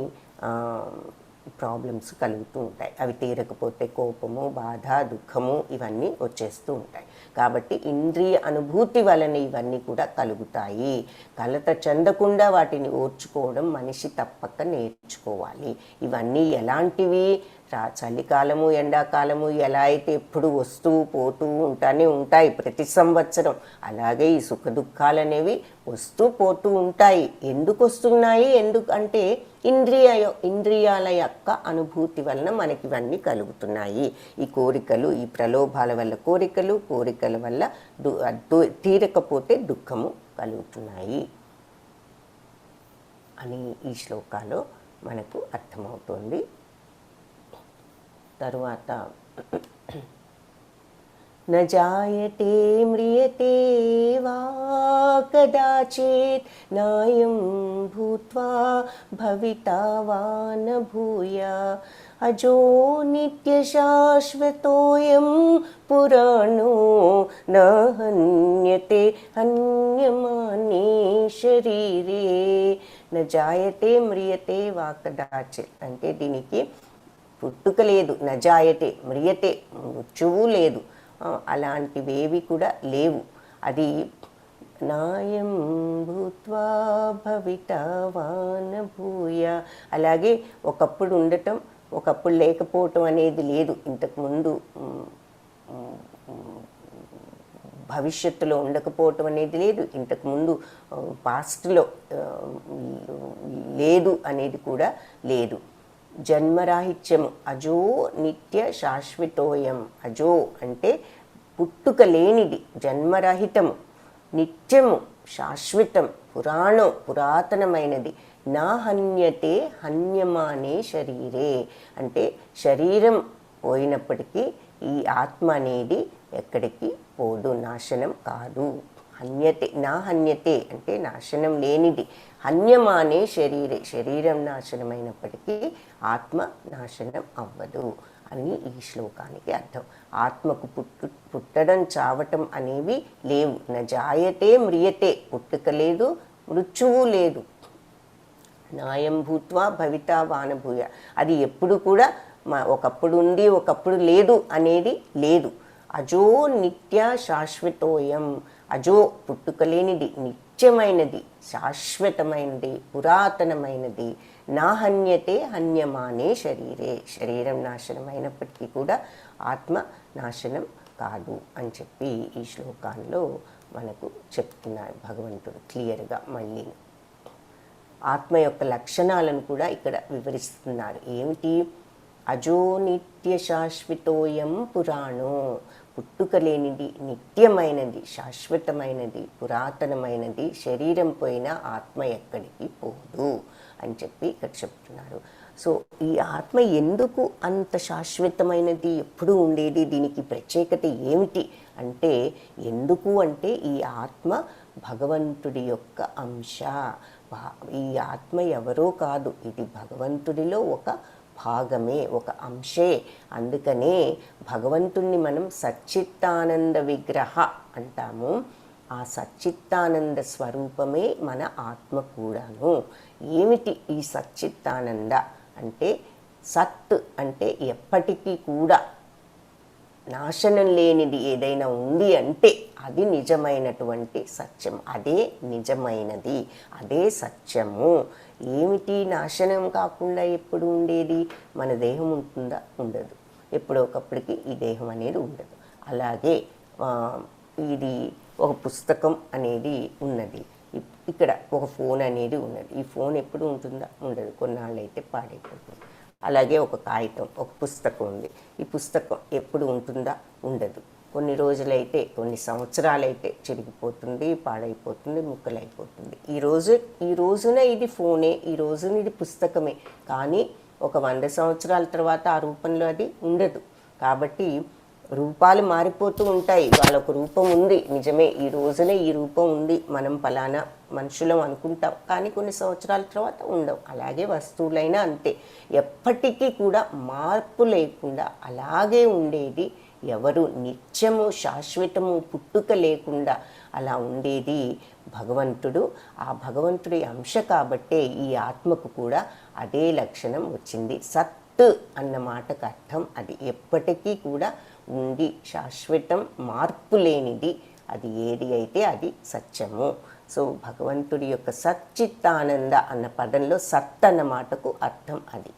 ప్రాబ్లమ్స్ కలుగుతూ ఉంటాయి. అవి తీరకపోతే కోపము, బాధ, దుఃఖము ఇవన్నీ వచ్చేస్తూ ఉంటాయి. కాబట్టి ఇంద్రియ అనుభూతి వలన ఇవన్నీ కూడా కలుగుతాయి. కలత చెందకుండా వాటిని ఓర్చుకోవడం మనిషి తప్పక నేర్చుకోవాలి. ఇవన్నీ ఎలాంటివి? చలికాలము, ఎండాకాలము ఎలా అయితే ఎప్పుడు వస్తూ పోతూ ఉంటాయి ప్రతి సంవత్సరం, అలాగే ఈ సుఖ దుఃఖాలు అనేవి వస్తూ పోతూ ఉంటాయి. ఎందుకు వస్తున్నాయి? ఎందుకంటే ఇంద్రియాల యొక్క అనుభూతి వలన మనకి ఇవన్నీ కలుగుతున్నాయి. ఈ కోరికలు, ఈ ప్రలోభాల వల్ల కోరికల వల్ల తీరకపోతే దుఃఖము కలుగుతున్నాయి అని ఈ శ్లోకాలో మనకు అర్థమవుతుంది. తరువాత న జాయతే మ్రియతే వా కదాచిత్ నాయం భూత్వా భవితా వా న భూయా అజో నిత్య శాశ్వతోయం పురాణో న హన్యతే హన్యమానే శరీరే. న జాయతే మ్రియతే వా కదాచిత్ అంటే దీనికి పుట్టుక లేదు. నజాయతే మ్రియతే, మృత్యువు లేదు, అలాంటివేవి కూడా లేవు. అది నాయం భూత్వా భవితా వా న భూయా. అలాగే ఒకప్పుడు ఉండటం, ఒకప్పుడు లేకపోవటం అనేది లేదు. ఇంతకుముందు భవిష్యత్తులో ఉండకపోవటం అనేది లేదు. ఇంతకుముందు పాస్ట్లో లేదు అనేది కూడా లేదు. జన్మరాహిత్యము, అజో నిత్య శాశ్వతోయం. అజో అంటే పుట్టుక లేనిది, జన్మరహితము, నిత్యము, శాశ్వతం, పురాతనమైనది. నా హన్యతే హన్యమానే శరీరే అంటే శరీరం పోయినప్పటికీ ఈ ఆత్మ అనేది ఎక్కడికి పోదు, నాశనం కాదు. హన్యతే, నా హన్యతే అంటే నాశనం లేనిది. హన్యమానే శరీరే, శరీరం నాశనమైనప్పటికీ ఆత్మ నాశనం అవ్వదు అని ఈ శ్లోకానికి అర్థం. ఆత్మకు పుట్టడం, చావటం అనేవి లేవు. న జాయతే మ్రియతే, పుట్టుక లేదు, మృత్యువు లేదు. నాయం భూత్వా భవితా వా న భూయా, అది ఎప్పుడు కూడా ఒకప్పుడు ఉంది, ఒకప్పుడు లేదు అనేది లేదు. అజో నిత్య శాశ్వతోయం, అజో పుట్టుకలేనిది, నిత్యమైనది, శాశ్వతమైనది, పురాతనమైనది. నా హన్యతే హన్యమానే శరీరే, శరీరం నాశనమైనప్పటికీ కూడా ఆత్మ నాశనం కాదు అని చెప్పి ఈ శ్లోకాల్లో మనకు చెప్తున్నారు భగవంతుడు క్లియర్గా. మళ్ళీ ఆత్మ యొక్క లక్షణాలను కూడా ఇక్కడ వివరిస్తున్నారు. ఏమిటి? అజో నిత్య శాశ్వతోయం పురాణో, పుట్టుక లేనిది, నిత్యమైనది, శాశ్వతమైనది, పురాతనమైనది. శరీరం పోయిన ఆత్మ ఎక్కడికి పోదు అని చెప్పి ఇక్కడ చెప్తున్నారు. సో ఈ ఆత్మ ఎందుకు అంత శాశ్వతమైనది, ఎప్పుడూ ఉండేది? దీనికి ప్రత్యేకత ఏమిటి అంటే, ఎందుకు అంటే ఈ ఆత్మ భగవంతుడి యొక్క అంశ. ఈ ఆత్మ ఎవరో కాదు, ఇది భగవంతుడిలో ఒక భాగమే, ఒక అంశే. అందుకనే భగవంతుణ్ణి మనం సచ్చిత్తానంద విగ్రహ అంటాము. ఆ సచ్చిత్తానంద స్వరూపమే మన ఆత్మ కూడాను. ఏమిటి ఈ సచ్చిత్తానంద అంటే? సత్ అంటే ఎప్పటికీ కూడా, నాశనం లేనిది ఏదైనా ఉంది అంటే అది నిజమైనటువంటి సత్యం, అదే నిజమైనది, అదే సత్యము. ఏమిటి నాశనం కాకుండా ఎప్పుడు ఉండేది? మన దేహం ఉంటుందా? ఉండదు. ఎప్పుడో ఒకప్పటికి ఈ దేహం అనేది ఉండదు. అలాగే ఇది ఒక పుస్తకం అనేది ఉన్నది, ఇక్కడ ఒక ఫోన్ అనేది ఉన్నది. ఈ ఫోన్ ఎప్పుడు ఉంటుందా? ఉండదు. కొన్నాళ్ళు అయితే పాడైపోతుంది. అలాగే ఒక కాగితం, ఒక పుస్తకం ఉంది. ఈ పుస్తకం ఎప్పుడు ఉంటుందా? ఉండదు. కొన్ని రోజులైతే, కొన్ని సంవత్సరాలైతే చిరిగిపోతుంది, పాడైపోతుంది, ముక్కలైపోతుంది. ఈ రోజున ఇది ఫోనే, ఈ రోజున ఇది పుస్తకమే. కానీ ఒక 100 సంవత్సరాల తర్వాత ఆ రూపంలో అది ఉండదు. కాబట్టి రూపాలు మారిపోతూ ఉంటాయి. వాళ్ళొక రూపం ఉంది, నిజమే, ఈ రోజునే ఈ రూపం ఉంది, మనం ఫలానా మనుషులం అనుకుంటాం, కానీ కొన్ని సంవత్సరాల తర్వాత ఉండవు. అలాగే వస్తువులైనా అంతే, ఎప్పటికీ కూడా మార్పు లేకుండా అలాగే ఉండేది ఎవరు? నిత్యము, శాశ్వతము, పుట్టుక లేకుండా అలా ఉండేది భగవంతుడు. ఆ భగవంతుడి అంశ కాబట్టే ఈ ఆత్మకు కూడా అదే లక్షణం వచ్చింది. సత్ అన్న మాటకు అర్థం అది. ఎప్పటికీ కూడా ఉండి శాశ్వతం, మార్పు లేనిది అది ఏది అయితే అది సత్యము. సో భగవంతుడి యొక్క సచ్చిత్తానంద అన్న పదంలో సత్ అన్న మాటకు అర్థం అది.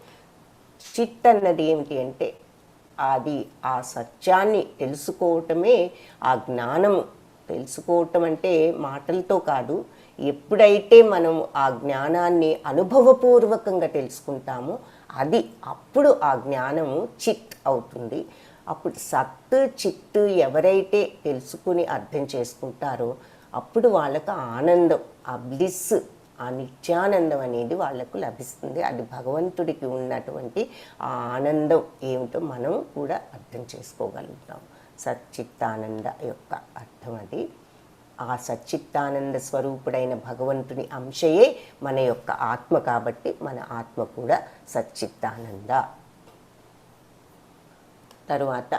చిత్ అన్నది ఏమిటి అంటే అది ఆ సత్యాన్ని తెలుసుకోవటమే ఆ జ్ఞానము. తెలుసుకోవటం అంటే మాటలతో కాదు, ఎప్పుడైతే మనం ఆ జ్ఞానాన్ని అనుభవపూర్వకంగా తెలుసుకుంటామో అది అప్పుడు ఆ జ్ఞానము చిత్ అవుతుంది. అప్పుడు సత్ చిత్ ఎవరైతే తెలుసుకుని అర్థం చేసుకుంటారో అప్పుడు వాళ్ళకు ఆనందం, ఆ బ్లిస్, ఆ నిత్యానందం అనేది వాళ్లకు లభిస్తుంది. అది భగవంతుడికి ఉన్నటువంటి ఆ ఆనందం ఏమిటో మనం కూడా అర్థం చేసుకోగలుగుతాం. సచ్చిత్తానంద యొక్క అర్థం అది. ఆ సచ్చిత్తానంద స్వరూపుడైన భగవంతుని అంశయే మన యొక్క ఆత్మ కాబట్టి మన ఆత్మ కూడా సచ్చిత్తానంద. తరువాత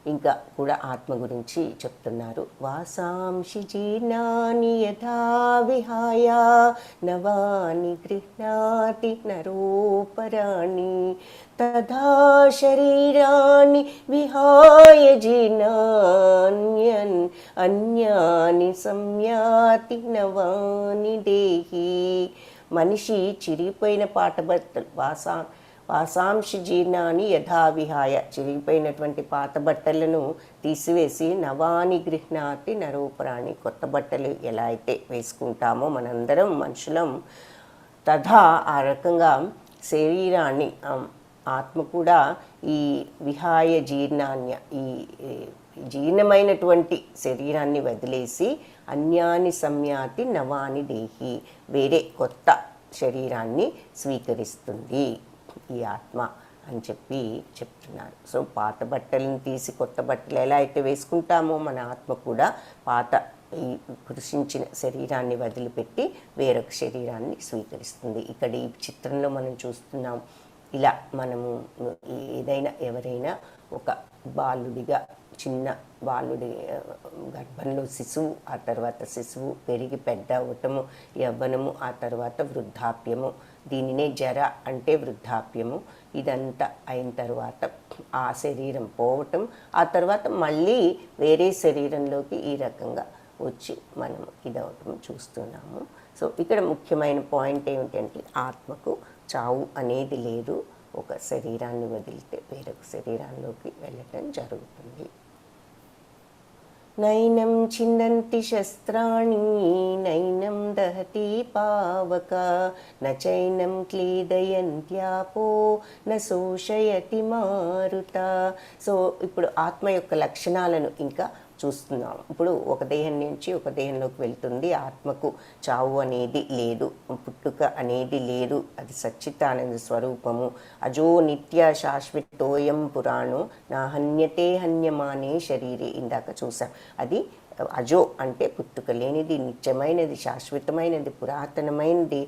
ఇంకా కూడా ఆత్మ గురించి చెప్తున్నారు. వాసాంశి జీర్ణాని యథా విహాయ నవాని గృహ్ణాతి నరోపరాణి తథా శరీరాన్ని విహాయ జీర్ణాన్యన్ అన్యాని సంయాతి నవాని దేహి. మనిషి చిరిగిపోయిన పాటబట్టలు, వాసాంశి జీర్ణాన్ని యథావిహాయ, చిరిగిపోయినటువంటి పాత బట్టలను తీసివేసి నవాని గృహ్ణాతి నరోపరాణి, కొత్త బట్టలు ఎలా అయితే వేసుకుంటామో మనందరం మనుషులం, తథా ఆ రకంగా శరీరాన్ని, ఆత్మ కూడా ఈ విహాయ జీర్ణాన్య, ఈ జీర్ణమైనటువంటి శరీరాన్ని వదిలేసి అన్యాని సంయాతి నవాని దేహి, వేరే కొత్త శరీరాన్ని స్వీకరిస్తుంది ఈ ఆత్మ అని చెప్తున్నారు. సో పాత బట్టలను తీసి కొత్త బట్టలు ఎలా అయితే వేసుకుంటామో మన ఆత్మ కూడా పాత ఈ కృషించిన శరీరాన్ని వదిలిపెట్టి వేరొక శరీరాన్ని స్వీకరిస్తుంది. ఇక్కడ ఈ చిత్రంలో మనం చూస్తున్నాం. ఇలా మనము ఏదైనా ఎవరైనా ఒక బాలుడిగా, చిన్న బాలుడి గర్భంలో శిశువు, ఆ తర్వాత శిశువు పెరిగి పెద్ద అవటము, యవ్వనము, ఆ తర్వాత వృద్ధాప్యము, దీనినే జర అంటే వృద్ధాప్యము. ఇదంతా అయిన తర్వాత ఆ శరీరం పోవటం, ఆ తర్వాత మళ్ళీ వేరే శరీరంలోకి ఈ రకంగా వచ్చి మనం ఇదవటం చూస్తున్నాము. సో ఇక్కడ ముఖ్యమైన పాయింట్ ఏమిటంటే ఆత్మకు చావు అనేది లేదు. ఒక శరీరాన్ని వదిలితే వేరొక శరీరాల్లోకి వెళ్ళటం జరుగుతుంది. నైనం ఛిన్నంతి శస్త్రాణి నైనం దహతి పావక నచైనం క్లీదయంత్యాపో న శోషయతి మారుత. సో ఇప్పుడు ఆత్మ యొక్క లక్షణాలను ఇంకా చూస్తున్నాం. ఇప్పుడు ఒక దేహం నుంచి ఒక దేహంలోకి వెళ్తుంది. ఆత్మకు చావు అనేది లేదు, పుట్టుక అనేది లేదు. అది సచ్చితానంద స్వరూపము. అజో నిత్య శాశ్వతోయం పురాణో నా హన్యతే హన్యమానే శరీరే. ఇందాక చూసాం. అది అజో అంటే పుట్టుక లేనిది, నిత్యమైనది, శాశ్వతమైనది, పురాతనమైనది.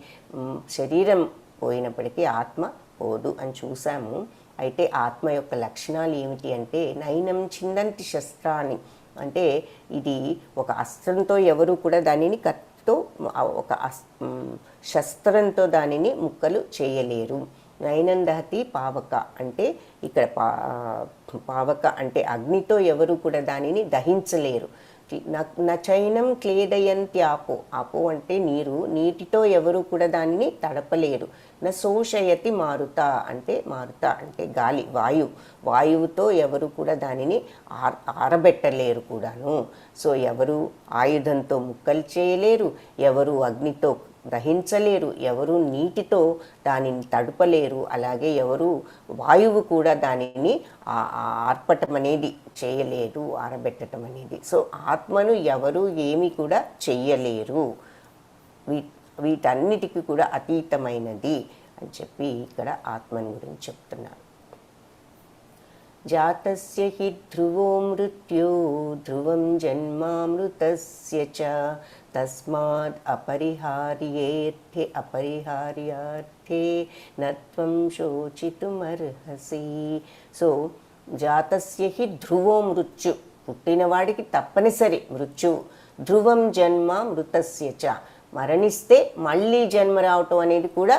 శరీరం పోయినప్పటికీ ఆత్మ పోదు అని చూసాము. అయితే ఆత్మ యొక్క లక్షణాలు ఏమిటి అంటే నైనం ఛిన్నంతి శస్త్రాన్ని, అంటే ఇది ఒక అస్త్రంతో ఎవరు కూడా దానిని కత్తితో, ఒక శస్త్రంతో దానిని ముక్కలు చేయలేరు. నైనం దహతి పావక అంటే ఇక్కడ పావక అంటే అగ్నితో ఎవరు కూడా దానిని దహించలేరు. నచైనం క్లేదయంతి ఆపో, ఆపో అంటే నీరు, నీటితో ఎవరు కూడా దానిని తడపలేరు. శోషయతి మారుత అంటే మారుత అంటే గాలి, వాయువుతో ఎవరు కూడా దానిని ఆరబెట్టలేరు కూడాను. సో ఎవరు ఆయుధంతో ముక్కలు చేయలేరు, ఎవరు అగ్నితో దహించలేరు, ఎవరు నీటితో దానిని తడపలేరు, అలాగే ఎవరు వాయువు కూడా దానిని ఆర్పటం అనేది చేయలేరు, ఆరబెట్టడం అనేది. సో ఆత్మను ఎవరు ఏమి కూడా చెయ్యలేరు, వీటన్నిటికీ కూడా అతీతమైనది అని చెప్పి ఇక్కడ ఆత్మని గురించి చెప్తున్నారు. జాతస్య హి ధ్రువో మృత్యు ధ్రువం జన్మామృతస్య చ తస్మాద్ అపరిహార్యార్థే నత్వం శోచితుమర్హసి. సో జాతస్య హి ధ్రువో మృత్యు, పుట్టినవాడికి తప్పనిసరి మృత్యువు. ధ్రువం జన్మ మృతస్య చ, మరణిస్తే మళ్ళీ జన్మ రావటం అనేది కూడా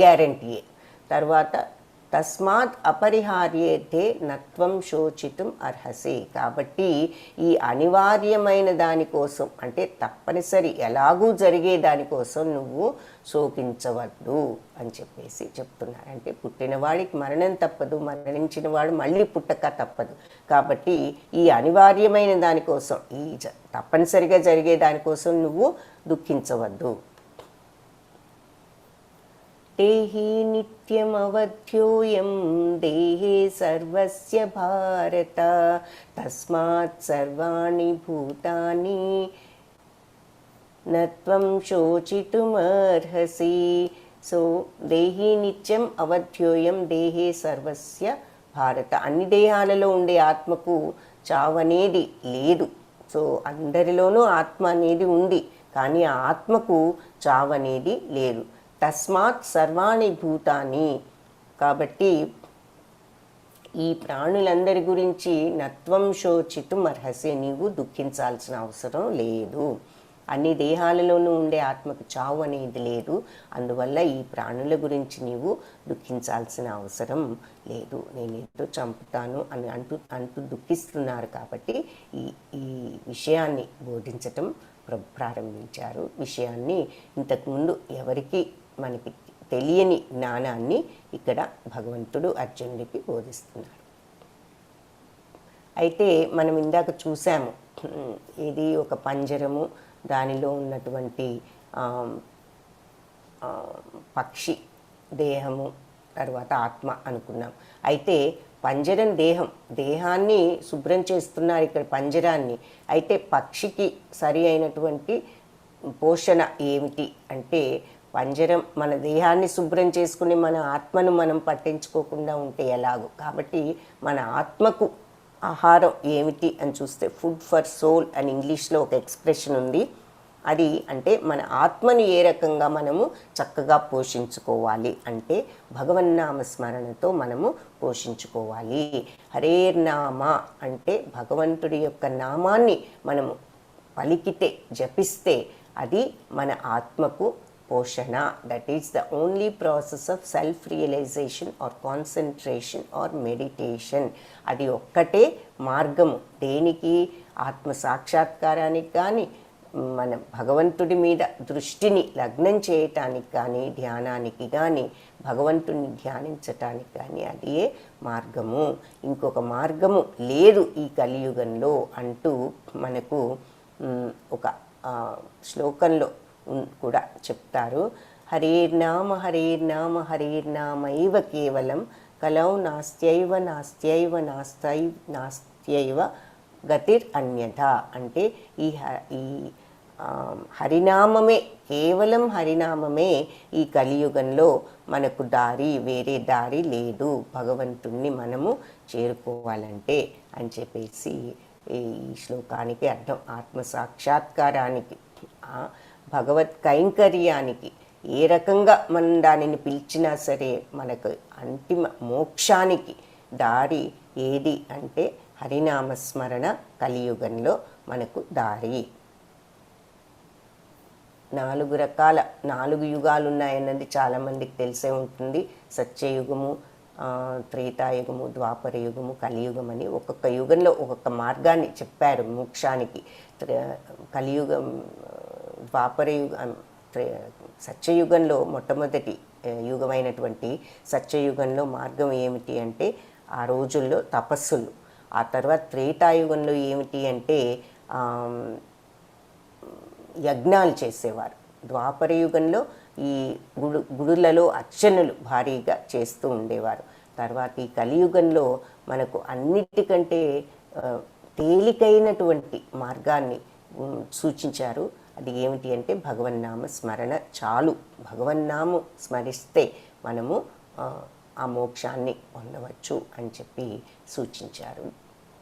గ్యారంటీయే. తర్వాత తస్మాత్ అపరిహార్యేతే నత్వం శోచితుం అర్హసి, కాబట్టి ఈ అనివార్యమైన దానికోసం అంటే తప్పనిసరి ఎలాగూ జరిగే దానికోసం నువ్వు శోకించవద్దు అని చెప్పేసి చెప్తున్నారు. అంటే పుట్టినవాడికి మరణం తప్పదు, మరణించిన వాడు మళ్ళీ పుట్టక తప్పదు. కాబట్టి ఈ అనివార్యమైన దానికోసం, ఈ తప్పనిసరిగా జరిగే దానికోసం నువ్వు దుఃఖించవద్దు. దేహి నిత్యమవధ్యోయం దేహే సర్వస్య భారత తస్మాత్ సర్వాణి భూతాని నత్వం శోచితుమర్హసి. సో దేహి నిత్యం అవధ్యోయం దేహే సర్వస్య భారత, అన్ని దేహాలలో ఉండే ఆత్మకు చావనేది లేదు. సో అందరిలోనూ ఆత్మ అనేది ఉంది, కానీ ఆ ఆత్మకు చావనేది లేదు. తస్మాత్ సర్వాణి భూతాని, కాబట్టి ఈ ప్రాణులందరి గురించి నత్వం శోచితుం అర్హసి, నీవు దుఃఖించాల్సిన అవసరం లేదు. అన్ని దేహాలలోనూ ఉండే ఆత్మకు చావు అనేది లేదు, అందువల్ల ఈ ప్రాణుల గురించి నీవు దుఃఖించాల్సిన అవసరం లేదు. నేను ఏదో చంపుతాను అని అంటూ దుఃఖిస్తున్నారు, కాబట్టి ఈ విషయాన్ని బోధించటం ప్రారంభించారు. విషయాన్ని ఇంతకుముందు ఎవరికి మనకి తెలియని జ్ఞానాన్ని ఇక్కడ భగవంతుడు అర్జునుడికి బోధిస్తున్నారు. అయితే మనం ఇందాక చూసాము, ఇది ఒక పంజరము, దానిలో ఉన్నటువంటి పక్షి దేహము, తర్వాత ఆత్మ అనుకున్నాం. అయితే పంజరం దేహాన్ని శుభ్రం చేస్తున్నారు ఇక్కడ, పంజరాన్ని. అయితే పక్షికి సరి అయినటువంటి పోషణ ఏమిటి అంటే, పంజరం మన దేహాన్ని శుభ్రం చేసుకుని మన ఆత్మను మనం పట్టించుకోకుండా ఉంటే ఎలాగో, కాబట్టి మన ఆత్మకు ఆహారం ఏమిటి అని చూస్తే ఫుడ్ ఫర్ సోల్ అని ఇంగ్లీష్లో ఒక ఎక్స్ప్రెషన్ ఉంది. అది అంటే మన ఆత్మని ఏ రకంగా మనము చక్కగా పోషించుకోవాలి అంటే భగవన్నామ స్మరణతో మనము పోషించుకోవాలి. హరేర్నామ అంటే భగవంతుడి యొక్క నామాన్ని మనము పలికితే, జపిస్తే అది మన ఆత్మకు పోషణ. That is the only process of self realization or concentration or meditation. అది ఒక్కటే మార్గము దేనికి, ఆత్మ సాక్షాత్కారానికి కానీ, మన భగవంతుడి మీద దృష్టిని లగ్నం చేయటానికి కానీ, ధ్యానానికి కానీ, భగవంతుడిని ధ్యానించటానికి కానీ అదే మార్గము. ఇంకొక మార్గము లేదు ఈ కలియుగంలో అంటూ మనకు ఒక శ్లోకంలో కూడా చెప్తారు. హరేర్నామ హరేర్నామ హరేర్నామైవ కేవలం కలౌ నాస్త్యైవ నాస్త్యైవ నాస్త్యైవ గతిర్ అన్యథ. అంటే ఈ హరినామమే, కేవలం హరినామమే ఈ కలియుగంలో మనకు దారి, వేరే దారి లేదు భగవంతుణ్ణి మనము చేరుకోవాలంటే అని చెప్పేసి ఈ శ్లోకానికి అర్థం. ఆత్మ సాక్షాత్కారానికి, భగవత్ కైంకర్యానికి ఏ రకంగా మనం దానిని పిలిచినా సరే మనకు అంతిమ మోక్షానికి దారి ఏది అంటే హరినామస్మరణ కలియుగంలో మనకు దారి. 4 రకాల 4 యుగాలు ఉన్నాయన్నది చాలామందికి తెలిసే ఉంటుంది. సత్యయుగము, త్రేతాయుగము, ద్వాపర యుగము, కలియుగం అని ఒక్కొక్క యుగంలో ఒక్కొక్క మార్గాన్ని చెప్పారు మోక్షానికి. కలియుగం, ద్వాపర యుగం, సత్యయుగంలో మొట్టమొదటి యుగమైనటువంటి సత్యయుగంలో మార్గం ఏమిటి అంటే ఆ రోజుల్లో తపస్సులు. ఆ తర్వాత త్రేతాయుగంలో ఏమిటి అంటే యజ్ఞాలు చేసేవారు. ద్వాపర యుగంలో ఈ గుడులలో అర్చనలు భారీగా చేస్తూ ఉండేవారు. తర్వాత ఈ కలియుగంలో మనకు అన్నిటికంటే తేలికైనటువంటి మార్గాన్ని సూచించారు. అది ఏమిటి అంటే భగవన్నామ స్మరణ చాలు. భగవన్నామం స్మరిస్తే మనము ఆ మోక్షాన్ని పొందవచ్చు అని చెప్పి సూచించారు.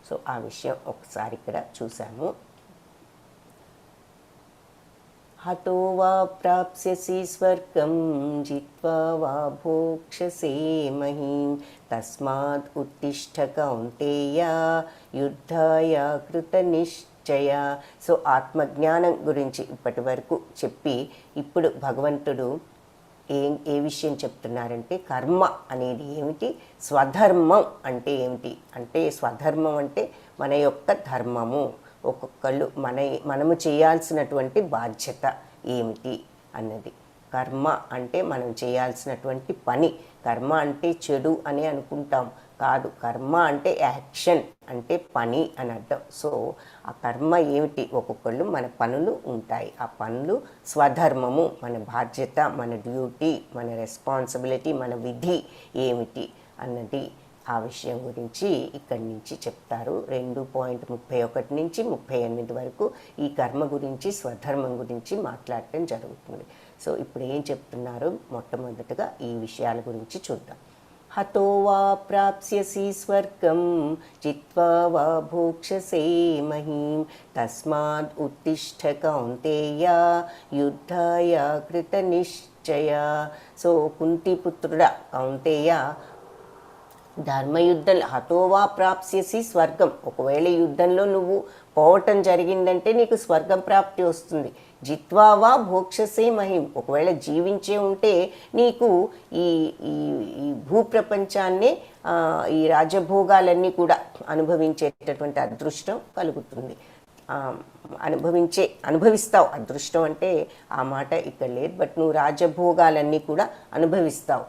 సో ఆ విషయం ఒకసారి ఇక్కడ చూసాము. హతో వా ప్రాప్స్యసి స్వర్గం జిత్వా వా భోక్ష్యసే మహీం తస్మాత్ ఉత్తిష్ఠ కౌంతేయ యుద్ధాయ కృతనిశ్చయ. సో ఆత్మజ్ఞానం గురించి ఇప్పటి వరకు చెప్పి ఇప్పుడు భగవంతుడు ఏ విషయం చెప్తున్నారంటే కర్మ అనేది ఏమిటి, స్వధర్మం అంటే ఏమిటి అంటే స్వధర్మం అంటే మన యొక్క ధర్మము, ఒక్కొక్కళ్ళు మనము చేయాల్సినటువంటి బాధ్యత ఏమిటి అన్నది. కర్మ అంటే మనం చేయాల్సినటువంటి పని. కర్మ అంటే చెడు అని అనుకుంటాం, కాదు. కర్మ అంటే యాక్షన్, అంటే పని అని అర్థం. సో ఆ కర్మ ఏమిటి, ఒక్కొక్కళ్ళు మన పనులు ఉంటాయి. ఆ పనులు స్వధర్మము, మన బాధ్యత, మన డ్యూటీ, మన రెస్పాన్సిబిలిటీ, మన విధి ఏమిటి అన్నది ఆ విషయం గురించి ఇక్కడి నుంచి చెప్తారు. 2.31 నుంచి 38 వరకు ఈ కర్మ గురించి, స్వధర్మం గురించి మాట్లాడటం జరుగుతుంది. సో ఇప్పుడు ఏం చెప్తున్నారు, మొట్టమొదటగా ఈ విషయాల గురించి చూద్దాం. హతో వా ప్రాప్స్యసి స్వర్గం జిత్వా వా భోక్ష్యసే మహీం తస్మాద్ ఉత్తిష్ఠ కౌంతేయ యుద్ధాయ కృతనిశ్చయ. సో కుంతిపుత్రుడా కౌంతేయ, ధర్మయుద్ధం హతోవా ప్రాప్స్యసి స్వర్గం, ఒకవేళ యుద్ధంలో నువ్వు పోవటం జరిగిందంటే నీకు స్వర్గం ప్రాప్తి వస్తుంది. జిత్వావా భోక్షసే మహిం, ఒకవేళ జీవించే ఉంటే నీకు ఈ ఈ భూప్రపంచాన్నే, ఈ రాజభోగాలన్నీ కూడా అనుభవించేటటువంటి అదృష్టం కలుగుతుంది. అనుభవిస్తావు. అదృష్టం అంటే ఆ మాట ఇక్కడ లేదు, బట్ నువ్వు రాజభోగాలన్నీ కూడా అనుభవిస్తావు.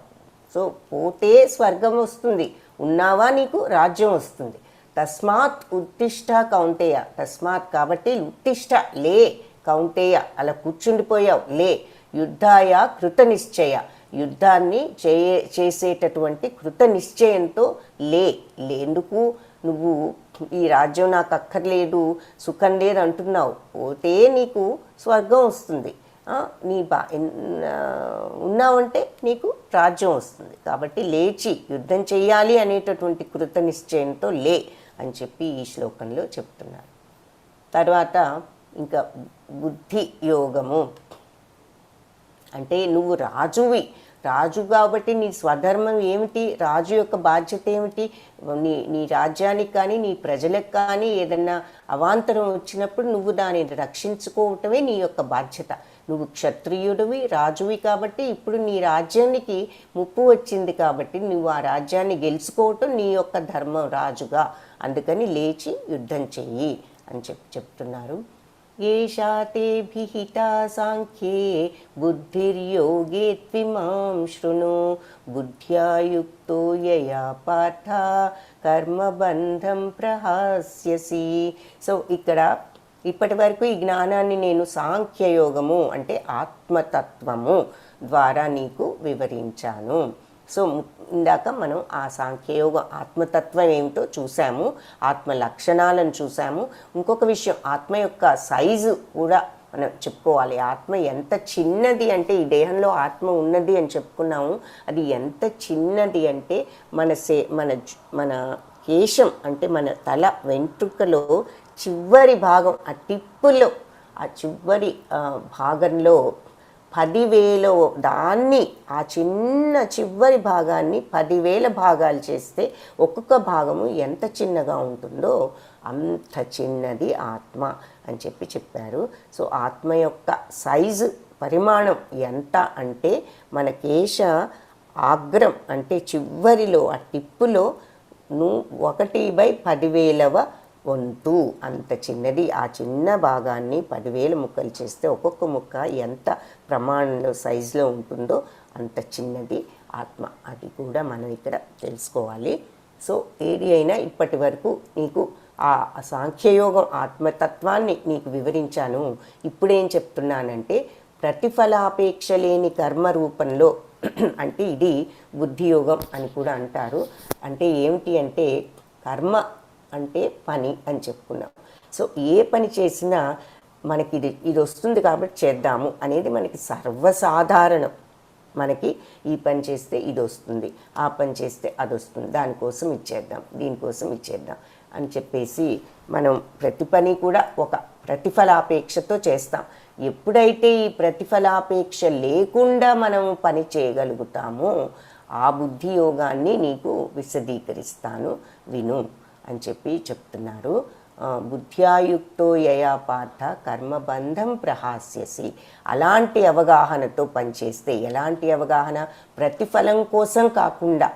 సో పోతే స్వర్గం వస్తుంది, ఉన్నావా నీకు రాజ్యం వస్తుంది. తస్మాత్ ఉత్తిష్ట కౌంతేయ, తస్మాత్ కాబట్టి ఉత్తిష్ట లే కౌంతేయ, అలా కూర్చుండిపోయావు లే. యుద్ధాయ కృత నిశ్చయ, యుద్ధాన్ని చేసేటటువంటి కృత నిశ్చయంతో లేందుకు నువ్వు ఈ రాజ్యం నాకు అక్కర్లేదు, సుఖం లేదు అంటున్నావు. పోతే నీకు స్వర్గం వస్తుంది. నీ ఉన్నావంటే నీకు రాజ్యం వస్తుంది. కాబట్టి లేచి యుద్ధం చేయాలి అనేటటువంటి కృత నిశ్చయంతో లే అని చెప్పి ఈ శ్లోకంలో చెప్తున్నారు. తర్వాత ఇంకా బుద్ధి యోగము అంటే నువ్వు రాజు కాబట్టి నీ స్వధర్మం ఏమిటి, రాజు యొక్క బాధ్యత ఏమిటి, నీ రాజ్యానికి కానీ నీ ప్రజలకు కానీ ఏదన్నా అవాంతరం వచ్చినప్పుడు నువ్వు దానిని రక్షించుకోవటమే నీ యొక్క బాధ్యత. నువ్వు క్షత్రియుడివి, రాజువి కాబట్టి ఇప్పుడు నీ రాజ్యానికి ముప్పు వచ్చింది కాబట్టి నువ్వు ఆ రాజ్యాన్ని గెలుచుకోవటం నీ యొక్క ధర్మం రాజుగా. అందుకని లేచి యుద్ధం చెయ్యి అని చెప్తున్నారు. ఏషా తే విహితా సాంఖ్యే బుద్ధిర్యోగే త్విమాం శృణు బుద్ధ్యా యుక్తో యయా పార్థ కర్మబంధం ప్రహాస్యసి. సో ఇక్కడ ఇప్పటి వరకు ఈ జ్ఞానాన్ని నేను సాంఖ్యయోగము అంటే ఆత్మతత్వము ద్వారా నీకు వివరించాను. సో ఇందాక మనం ఆ సాంఖ్యయోగ ఆత్మతత్వం ఏమిటో చూసాము, ఆత్మ లక్షణాలను చూసాము. ఇంకొక విషయం, ఆత్మ యొక్క సైజు కూడా మనం చెప్పుకోవాలి. ఆత్మ ఎంత చిన్నది అంటే, ఈ దేహంలో ఆత్మ ఉన్నది అని చెప్పుకున్నాము, అది ఎంత చిన్నది అంటే మన కేశం అంటే మన తల వెంట్రుకలో చివరి భాగం, ఆ టిప్పులో ఆ చివరి భాగంలో 10,000 దాన్ని, ఆ చిన్న చివరి భాగాన్ని 10,000 భాగాలు చేస్తే ఒక్కొక్క భాగము ఎంత చిన్నగా ఉంటుందో అంత చిన్నది ఆత్మ అని చెప్పారు. సో ఆత్మ యొక్క సైజు పరిమాణం ఎంత అంటే మన కేశ ఆగ్రం అంటే చివరిలో ఆ టిప్పులో 1/10,000వ వంతు అంత చిన్నది. ఆ చిన్న భాగాన్ని 10,000 ముక్కలు చేస్తే ఒక్కొక్క ముక్క ఎంత ప్రమాణంలో సైజులో ఉంటుందో అంత చిన్నది ఆత్మ. అది కూడా మనం ఇక్కడ తెలుసుకోవాలి. సో ఏది అయినా ఇప్పటి వరకు నీకు ఆ సాంఖ్యయోగం ఆత్మతత్వాన్ని నీకు వివరించాను. ఇప్పుడేం చెప్తున్నానంటే ప్రతిఫలాపేక్ష లేని కర్మ రూపంలో అంటే ఇది బుద్ధియోగం అని కూడా అంటారు. అంటే ఏమిటి అంటే కర్మ అంటే పని అని చెప్పుకున్నాం. సో ఏ పని చేసినా మనకి ఇది వస్తుంది కాబట్టి చేద్దాము అనేది మనకి సర్వసాధారణం. మనకి ఈ పని చేస్తే ఇది వస్తుంది, ఆ పని చేస్తే అది వస్తుంది, దానికోసం ఇచ్చేద్దాం, దీనికోసం ఇచ్చేద్దాం అని చెప్పేసి మనం ప్రతి పని కూడా ఒక ప్రతిఫలాపేక్షతో చేస్తాం. ఎప్పుడైతే ఈ ప్రతిఫలాపేక్ష లేకుండా మనం పని చేయగలుగుతామో ఆ బుద్ధి యోగాన్ని నీకు విశదీకరిస్తాను విను అని చెప్పి చెప్తున్నారు. బుద్ధ్యాయుక్తో యయా పార్థ కర్మబంధం ప్రహాస్యసి. అలాంటి అవగాహనతో పనిచేస్తే, ఎలాంటి అవగాహన? ప్రతిఫలం కోసం కాకుండా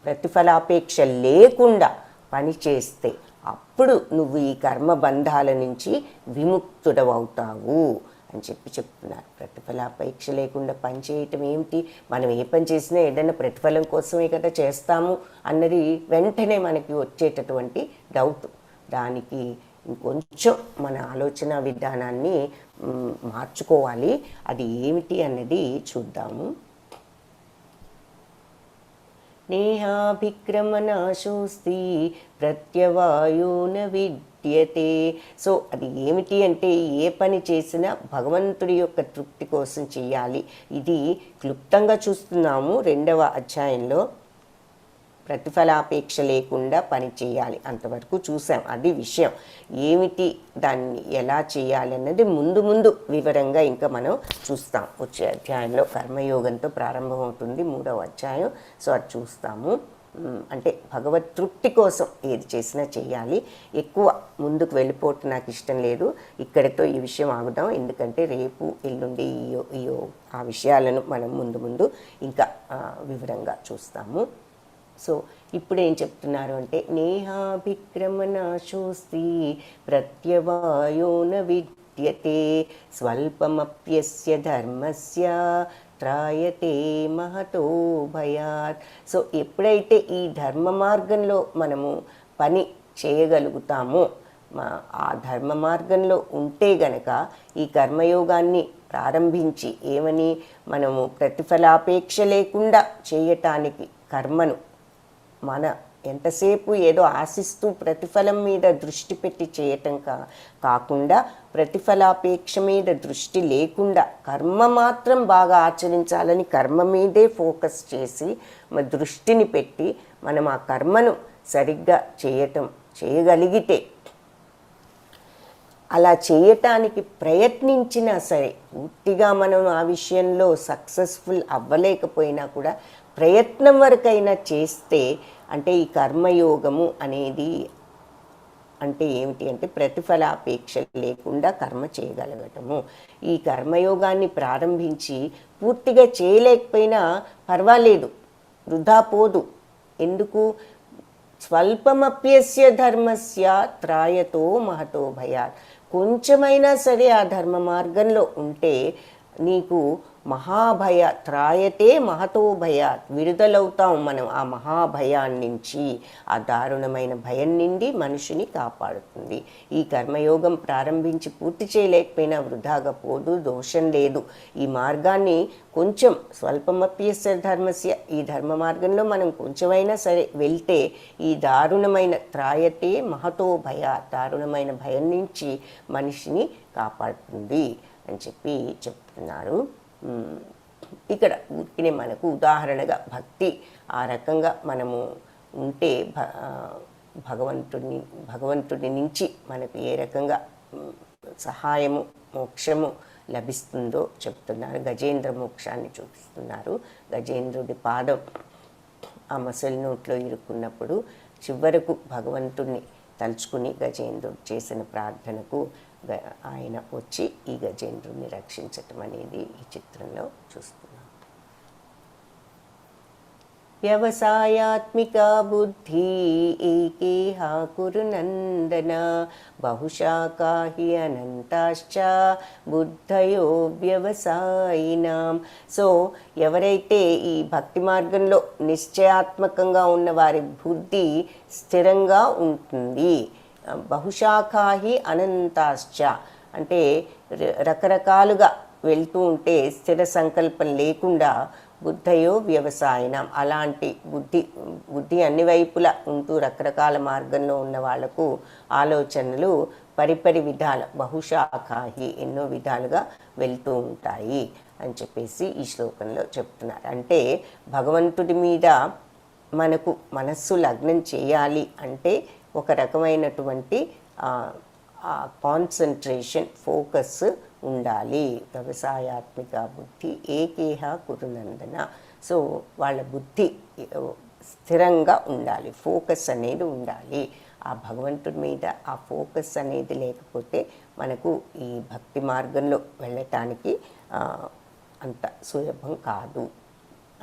ప్రతిఫలాపేక్ష లేకుండా పని చేస్తే అప్పుడు నువ్వు ఈ కర్మబంధాల నుంచి విముక్తుడవవుతావు అని చెప్పి చెప్తున్నారు. ప్రతిఫలాపేక్ష లేకుండా పని చేయటం ఏమిటి? మనం ఏ పని చేసినా ఏదైనా ప్రతిఫలం కోసమే కదా చేస్తాము అన్నది వెంటనే మనకి వచ్చేటటువంటి డౌట్. దానికి ఇంకొంచెం మన ఆలోచన విధానాన్ని మార్చుకోవాలి. అది ఏమిటి అన్నది చూద్దాము. నేహాభిక్రమనాశోస్తి ప్రత్యవాయో న విద్యతే. సో అది ఏమిటి అంటే ఏ పని చేసినా భగవంతుడి యొక్క తృప్తి కోసం చేయాలి. ఇది క్లుప్తంగా చూస్తున్నాము 2వ అధ్యాయంలో. ప్రతిఫలాపేక్ష లేకుండా పని చేయాలి అంతవరకు చూసాం. అది విషయం. ఏమిటి, దాన్ని ఎలా చేయాలి అన్నది ముందు ముందు వివరంగా ఇంకా మనం చూస్తాం. వచ్చే అధ్యాయంలో కర్మయోగంతో ప్రారంభమవుతుంది 3వ అధ్యాయం. సో అది చూస్తాము. అంటే భగవత్ తృప్తి కోసం ఏది చేసినా చేయాలి. ఎక్కువ ముందుకు వెళ్ళిపోవటం నాకు ఇష్టం లేదు. ఇక్కడితో ఈ విషయం ఆగుదాం. ఎందుకంటే రేపు ఎల్లుండి ఆ విషయాలను మనం ముందు ముందు ఇంకా వివరంగా చూస్తాము. సో ఇప్పుడు ఏం చెప్తున్నారు అంటే నేహాభిక్రమనాశోస్తి ప్రత్యవాయో న విద్యతే స్వల్పమప్యస్య ధర్మస్య త్రాయతే మహతో భయాత్. సో ఎప్పుడైతే ఈ ధర్మ మార్గంలో మనము పని చేయగలుగుతామో, ఆ ధర్మ మార్గంలో ఉంటే గనక ఈ కర్మయోగాన్ని ప్రారంభించి ఏమని మనము ప్రతిఫలాపేక్ష లేకుండా చేయటానికి కర్మను మన ఎంతసేపు ఏదో ఆశిస్తూ ప్రతిఫలం మీద దృష్టి పెట్టి చేయటం కాకుండా ప్రతిఫలాపేక్ష మీద దృష్టి లేకుండా కర్మ మాత్రం బాగా ఆచరించాలని కర్మ మీదే ఫోకస్ చేసి దృష్టిని పెట్టి మనం ఆ కర్మను సరిగ్గా చేయగలిగితే, అలా చేయటానికి ప్రయత్నించినా సరే పూర్తిగా మనం ఆ విషయంలో సక్సెస్ఫుల్ అవ్వలేకపోయినా కూడా ప్రయత్నం వరకైనా చేస్తే, అంటే ఈ కర్మయోగము అనేది అంటే ఏమిటి అంటే ప్రతిఫలాపేక్ష లేకుండా కర్మ చేయగలగటము. ఈ కర్మయోగాన్ని ప్రారంభించి పూర్తిగా చేయలేకపోయినా పర్వాలేదు, వృధా పోదు. ఎందుకు? స్వల్పమప్యస్య ధర్మస్య త్రాయతో మహతో భయాత్. కొంచెమైనా సరే ఆ ధర్మ మార్గంలో ఉంటే నీకు మహాభయ త్రాయతే మహతో భయాత్, విడుదలవుతాం మనం ఆ మహాభయాన్నించి. ఆ దారుణమైన భయం నుండి మనిషిని కాపాడుతుంది. ఈ కర్మయోగం ప్రారంభించి పూర్తి చేయలేకపోయినా వృధాగా పోదు, దోషం లేదు. ఈ మార్గాన్ని కొంచెం స్వల్పమప్యస్య ధర్మస్య, ఈ ధర్మ మార్గంలో మనం కొంచెమైనా సరే వెళ్తే ఈ దారుణమైన త్రాయతే మహతో భయాత్, దారుణమైన భయం నుంచి మనిషిని కాపాడుతుంది అని చెప్పి చెప్తున్నారు. ఇక్కడ ఊరికినే మనకు ఉదాహరణగా భక్తి ఆ రకంగా మనము ఉంటే భగవంతుడి నుంచి మనకు ఏ రకంగా సహాయము మోక్షము లభిస్తుందో చెప్తున్నారు. గజేంద్ర మోక్షాన్ని చూపిస్తున్నారు. గజేంద్రుడి పాదం ఆ మసలి నోట్లో ఇరుక్కున్నప్పుడు చివరకు భగవంతుడిని తలుచుకుని గజేంద్రుడు చేసిన ప్రార్థనకు ఆయన వచ్చి ఈ గజేంద్రుని రక్షించటం అనేది ఈ చిత్రంలో చూస్తున్నాం. వ్యవసాయాత్మికా బుద్ధి ఏకేహ కురు నందన బహుశాఖా హి అనంతాశ్చ బుద్ధయో వ్యవసాయినాం. సో ఎవరైతే ఈ భక్తి మార్గంలో నిశ్చయాత్మకంగా ఉన్న వారి బుద్ధి స్థిరంగా ఉంటుంది. బహుశాఖా హి అనంతాశ్చ అంటే రకరకాలుగా వెళ్తూ ఉంటే స్థిర సంకల్పం లేకుండా బుద్ధయో వ్యవసాయనం అలాంటి బుద్ధి అన్ని వైపులా ఉంటూ రకరకాల మార్గంలో ఉన్న వాళ్లకు ఆలోచనలు పరిపరి విధాల బహుశాఖాహి ఎన్నో విధాలుగా వెళ్తూ ఉంటాయి అని చెప్పేసి ఈ శ్లోకంలో చెప్తున్నారు. అంటే భగవంతుడి మీద మనకు మనస్సు లగ్నం చేయాలి అంటే ఒక రకమైనటువంటి కాన్సన్ట్రేషన్, ఫోకస్ ఉండాలి. వ్యవసాయాత్మిక బుద్ధి ఏకేహ కురునందన. సో వాళ్ళ బుద్ధి స్థిరంగా ఉండాలి, ఫోకస్ అనేది ఉండాలి. ఆ భగవంతుడి మీద ఆ ఫోకస్ అనేది లేకపోతే మనకు ఈ భక్తి మార్గంలో వెళ్ళటానికి అంత సులభం కాదు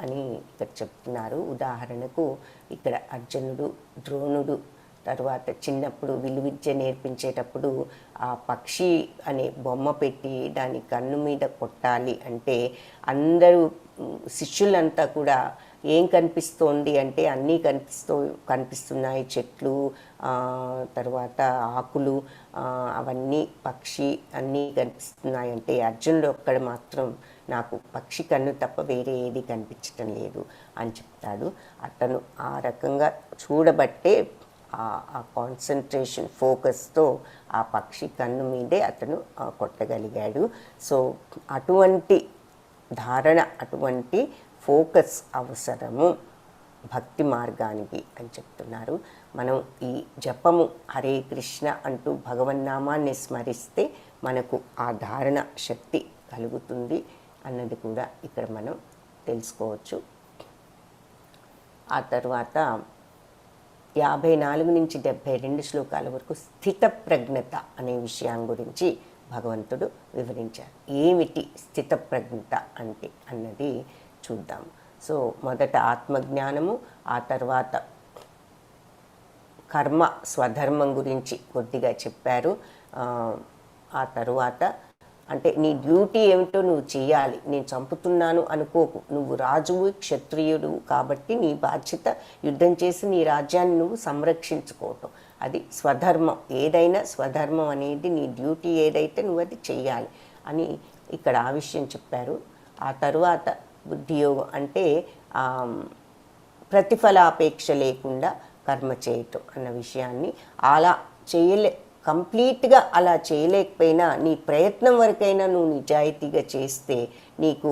అని ఇక్కడ చెప్తున్నారు. ఉదాహరణకు ఇక్కడ అర్జునుడు, ద్రోణుడు తర్వాత చిన్నప్పుడు విలువిద్య నేర్పించేటప్పుడు ఆ పక్షి అనే బొమ్మ పెట్టి దాని కన్ను మీద కొట్టాలి అంటే అందరూ శిష్యులంతా కూడా ఏం కనిపిస్తోంది అంటే అన్నీ కనిపిస్తున్నాయి, చెట్లు, తర్వాత ఆకులు, అవన్నీ పక్షి అన్నీ కనిపిస్తున్నాయి అంటే అర్జునుడు ఒక్కడు మాత్రం నాకు పక్షి కన్ను తప్ప వేరే ఏది కనిపించటం లేదు అని చెప్తాడు. అతను ఆ రకంగా చూడబట్టే ఆ కాన్సన్ట్రేషన్, ఫోకస్తో ఆ పక్షి కన్ను మీదే అతను కొట్టగలిగాడు. సో అటువంటి ధారణ, అటువంటి ఫోకస్ అవసరము భక్తి మార్గానికి అని చెప్తున్నారు. మనం ఈ జపము హరే కృష్ణ అంటూ భగవన్నామాన్ని స్మరిస్తే మనకు ఆ ధారణ శక్తి కలుగుతుంది అన్నది కూడా ఇక్కడ మనం తెలుసుకోవచ్చు. ఆ తర్వాత 54 నుంచి 72 శ్లోకాల వరకు స్థిత ప్రజ్ఞత అనే విషయం గురించి భగవంతుడు వివరించారు. ఏమిటి స్థిత ప్రజ్ఞత అంటే అన్నది చూద్దాం. సో మొదట ఆత్మజ్ఞానము, ఆ తర్వాత కర్మ స్వధర్మం గురించి కొద్దిగా చెప్పారు. ఆ తరువాత అంటే నీ డ్యూటీ ఏమిటో నువ్వు చేయాలి, నేను చంపుతున్నాను అనుకోకు, నువ్వు రాజువు, క్షత్రియుడు కాబట్టి నీ బాధ్యత యుద్ధం చేసి నీ రాజ్యాన్ని నువ్వు సంరక్షించుకోవటం, అది స్వధర్మం. ఏదైనా స్వధర్మం అనేది నీ డ్యూటీ ఏదైతే నువ్వు అది చెయ్యాలి అని ఇక్కడ ఆ విషయం చెప్పారు. ఆ తరువాత బుద్ధియోగం అంటే ప్రతిఫలాపేక్ష లేకుండా కర్మ చేయటం అన్న విషయాన్ని అలా కంప్లీట్గా అలా చేయలేకపోయినా నీ ప్రయత్నం వరకైనా నువ్వు నిజాయితీగా చేస్తే నీకు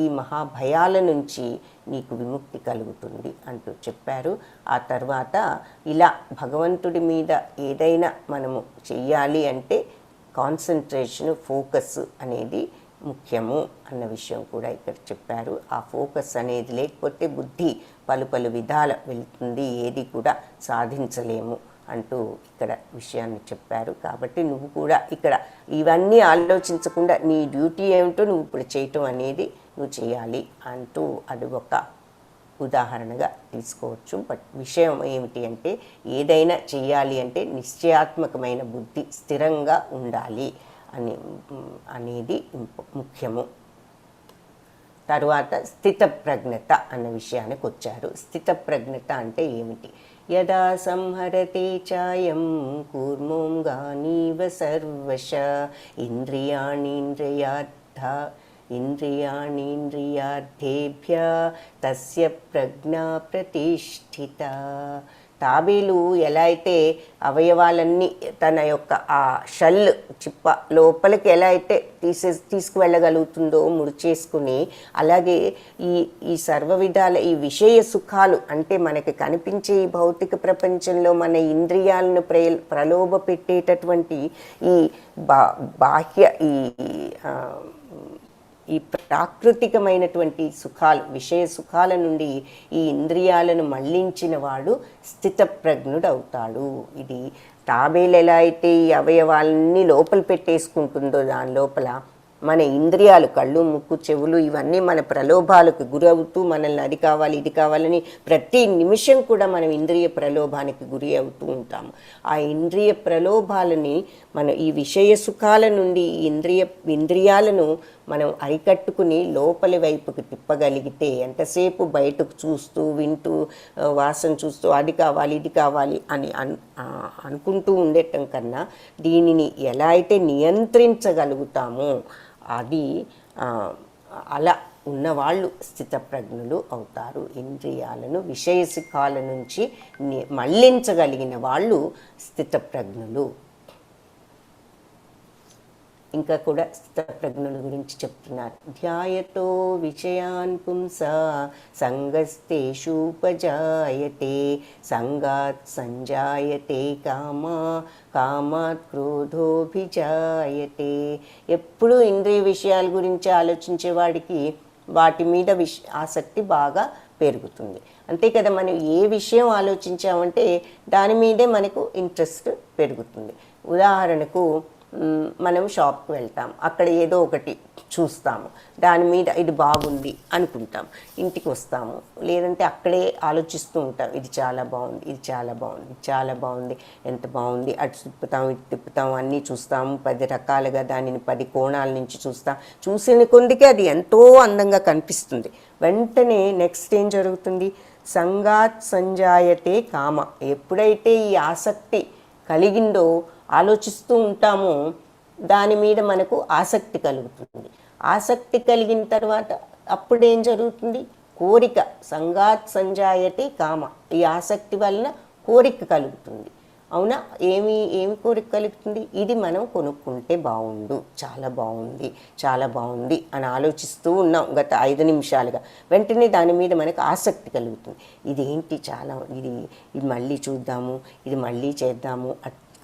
ఈ మహాభయాల నుంచి నీకు విముక్తి కలుగుతుంది అంటూ చెప్పారు. ఆ తర్వాత ఇలా భగవంతుడి మీద ఏదైనా మనము చెయ్యాలి అంటే కాన్సన్ట్రేషన్, ఫోకస్ అనేది ముఖ్యము అన్న విషయం కూడా ఇక్కడ చెప్పారు. ఆ ఫోకస్ అనేది లేకపోతే బుద్ధి పలు విధాల వెళ్తుంది, ఏది కూడా సాధించలేము అంటూ ఇక్కడ విషయాన్ని చెప్పారు. కాబట్టి నువ్వు కూడా ఇక్కడ ఇవన్నీ ఆలోచించకుండా నీ డ్యూటీ ఏమిటో నువ్వు ఇప్పుడు చేయటం అనేది నువ్వు చేయాలి అంటూ అది ఒక ఉదాహరణగా తీసుకోవచ్చు. బట్ విషయం ఏమిటి అంటే ఏదైనా చేయాలి అంటే నిశ్చయాత్మకమైన బుద్ధి స్థిరంగా ఉండాలి అనేది ముఖ్యము. తరువాత స్థిత ప్రజ్ఞత అన్న విషయానికి వచ్చారు. స్థిత ప్రజ్ఞత అంటే ఏమిటి? యదా సంహరతే చాయం కూర్మోంగానీవ సర్వశ ఇంద్రియాణీంద్రియార్థేభ్య తస్య ప్రజ్ఞా ప్రతిష్ఠిత. తాబేలు ఎలా అయితే అవయవాలన్నీ తన యొక్క ఆ షల్ చిప్ప లోపలికి ఎలా అయితే తీసుకువెళ్ళగలుగుతుందో ముడిచేసుకుని, అలాగే ఈ సర్వ విధాల ఈ విషయ సుఖాలు అంటే మనకి కనిపించే ఈ భౌతిక ప్రపంచంలో మన ఇంద్రియాలను ప్రలోభ పెట్టేటటువంటి ఈ బాహ్య ఈ ప్రాకృతికమైనటువంటి సుఖాలు, విషయ సుఖాల నుండి ఈ ఇంద్రియాలను మళ్లించిన వాడు స్థితప్రజ్ఞుడు అవుతాడు. ఇది తాబేలు ఎలా అయితే ఈ అవయవాలన్నీ లోపల పెట్టేసుకుంటుందో దాని లోపల మన ఇంద్రియాలు, కళ్ళు, ముక్కు, చెవులు ఇవన్నీ మన ప్రలోభాలకు గురవుతూ మనల్ని అది కావాలి ఇది కావాలని ప్రతి నిమిషం కూడా మనం ఇంద్రియ ప్రలోభానికి గురి అవుతూ ఉంటాము. ఆ ఇంద్రియ ప్రలోభాలని మనం ఈ విషయ సుఖాల నుండి ఇంద్రియాలను మనం అరికట్టుకుని లోపలి వైపుకి తిప్పగలిగితే, ఎంతసేపు బయటకు చూస్తూ వింటూ వాసన చూస్తూ అది కావాలి ఇది కావాలి అని అనుకుంటూ ఉండటం కన్నా దీనిని ఎలా అయితే నియంత్రించగలుగుతామో అది అలా ఉన్నవాళ్ళు స్థితప్రజ్ఞులు అవుతారు. ఇంద్రియాలను విషయసుఖాల నుంచి మళ్లించగలిగిన వాళ్ళు స్థితప్రజ్ఞులు. ఇంకా కూడా స్థితప్రజ్ఞుల గురించి చెప్తున్నారు. ధ్యాయతో విషయాన్ పుంస సంగస్తేషూపజాయతే సంగాత్ సంజాయతే కామా కామాత్ క్రోధోభిజాయతే. ఎప్పుడూ ఇంద్రియ విషయాల గురించి ఆలోచించేవాడికి వాటి మీద ఆసక్తి బాగా పెరుగుతుంది. అంతే కదా, మనం ఏ విషయం ఆలోచించామంటే దాని మీదే మనకు ఇంట్రెస్ట్ పెరుగుతుంది. ఉదాహరణకు మనం షాప్కి వెళ్తాం, అక్కడ ఏదో ఒకటి చూస్తాము, దాని మీద ఇది బాగుంది అనుకుంటాం, ఇంటికి వస్తాము, లేదంటే అక్కడే ఆలోచిస్తూ ఉంటాం, ఇది చాలా బాగుంది ఇది చాలా బాగుంది ఇది చాలా బాగుంది ఎంత బాగుంది, అటు తిప్పుతాం ఇటు తిప్పుతాం అన్నీ చూస్తాము, 10 రకాలుగా దానిని 10 కోణాల నుంచి చూస్తాం. చూసిన కొద్దికి అది ఎంతో అందంగా కనిపిస్తుంది. వెంటనే నెక్స్ట్ ఏం జరుగుతుంది? సంగాత్ సంజాయతే కామ. ఎప్పుడైతే ఈ ఆసక్తి కలిగిందో ఆలోచిస్తూ ఉంటామో దాని మీద మనకు ఆసక్తి కలుగుతుంది. ఆసక్తి కలిగిన తర్వాత అప్పుడేం జరుగుతుంది? కోరిక. సంగాత్ సంజాయతే కామ. ఈ ఆసక్తి వలన కోరిక కలుగుతుంది. అవునా? ఏమి కోరిక కలుగుతుంది? ఇది మనం కొనుక్కుంటే బాగుండు, చాలా బాగుంది చాలా బాగుంది అని ఆలోచిస్తూ ఉన్నాం గత 5 నిమిషాలుగా. వెంటనే దాని మీద మనకు ఆసక్తి కలుగుతుంది. ఇదేంటి చాలా ఇది మళ్ళీ చూద్దాము, ఇది మళ్ళీ చేద్దాము,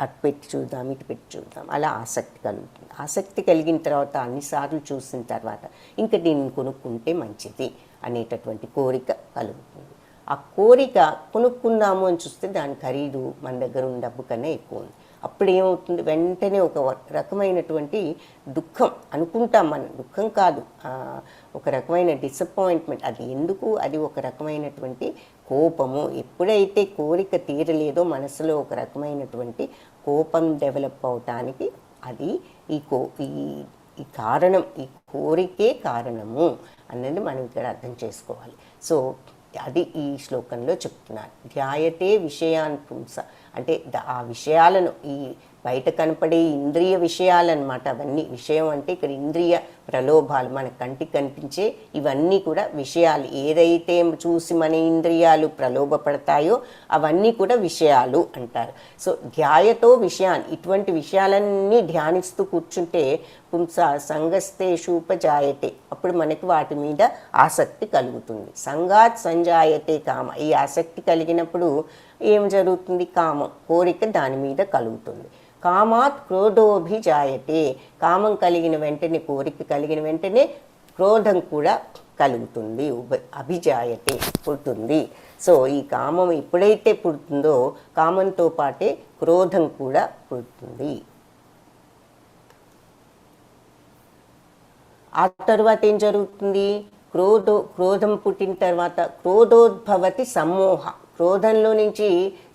అటు పెట్టి చూద్దాం ఇటు పెట్టి చూద్దాం, అలా ఆసక్తి కలుగుతుంది. ఆసక్తి కలిగిన తర్వాత అన్నిసార్లు చూసిన తర్వాత ఇంకా దీన్ని కొనుక్కుంటే మంచిది అనేటటువంటి కోరిక కలుగుతుంది. ఆ కోరిక కొనుక్కుందాము అని చూస్తే దాని ఖరీదు మన దగ్గర ఉన్న డబ్బు కన్నా ఎక్కువ ఉంది. అప్పుడు ఏమవుతుంది? వెంటనే ఒక రకమైనటువంటి దుఃఖం అనుకుంటాం. మనం దుఃఖం కాదు, ఒక రకమైన డిసప్పాయింట్మెంట్. అది ఎందుకు? అది ఒక రకమైనటువంటి కోపము. ఎప్పుడైతే కోరిక తీరలేదో మనసులో ఒక రకమైనటువంటి కోపం డెవలప్ అవటానికి అది ఈ కారణం, ఈ కోరికే కారణము అన్నది మనం ఇక్కడ అర్థం చేసుకోవాలి. సో అది ఈ శ్లోకంలో చెప్తున్నారు. ధ్యాయతే విషయాన్ పుంస అంటే ఆ విషయాలను, ఈ బయట కనపడే ఇంద్రియ విషయాలన్నమాట. అవన్నీ విషయం అంటే ఇక్కడ ఇంద్రియ ప్రలోభాలు, మన కంటికి కనిపించే ఇవన్నీ కూడా విషయాలు. ఏదైతే చూసి మన ఇంద్రియాలు ప్రలోభపడతాయో అవన్నీ కూడా విషయాలు అంటారు. సో ధ్యాయతో విషయాన్ని, ఇటువంటి విషయాలన్నీ ధ్యానిస్తూ కూర్చుంటే పుంస సంగస్తేషూపజాయతే, అప్పుడు మనకి వాటి మీద ఆసక్తి కలుగుతుంది. సంగాత్ సంజాయతే కామ. ఈ ఆసక్తి కలిగినప్పుడు ఏం జరుగుతుంది? కామం, కోరిక దాని మీద కలుగుతుంది. కామాత్ క్రోధోభిజాయతే. కామం కలిగిన వెంటనే, కోరిక కలిగిన వెంటనే క్రోధం కూడా కలుగుతుంది. అభిజాయతే, పుడుతుంది. సో ఈ కామం ఎప్పుడైతే పుడుతుందో కామంతో పాటే క్రోధం కూడా పుడుతుంది. ఆ తర్వాత ఏం జరుగుతుంది? క్రోధం పుట్టిన తర్వాత క్రోధోద్భవతి సమ్మోహ. క్రోధంలో నుంచి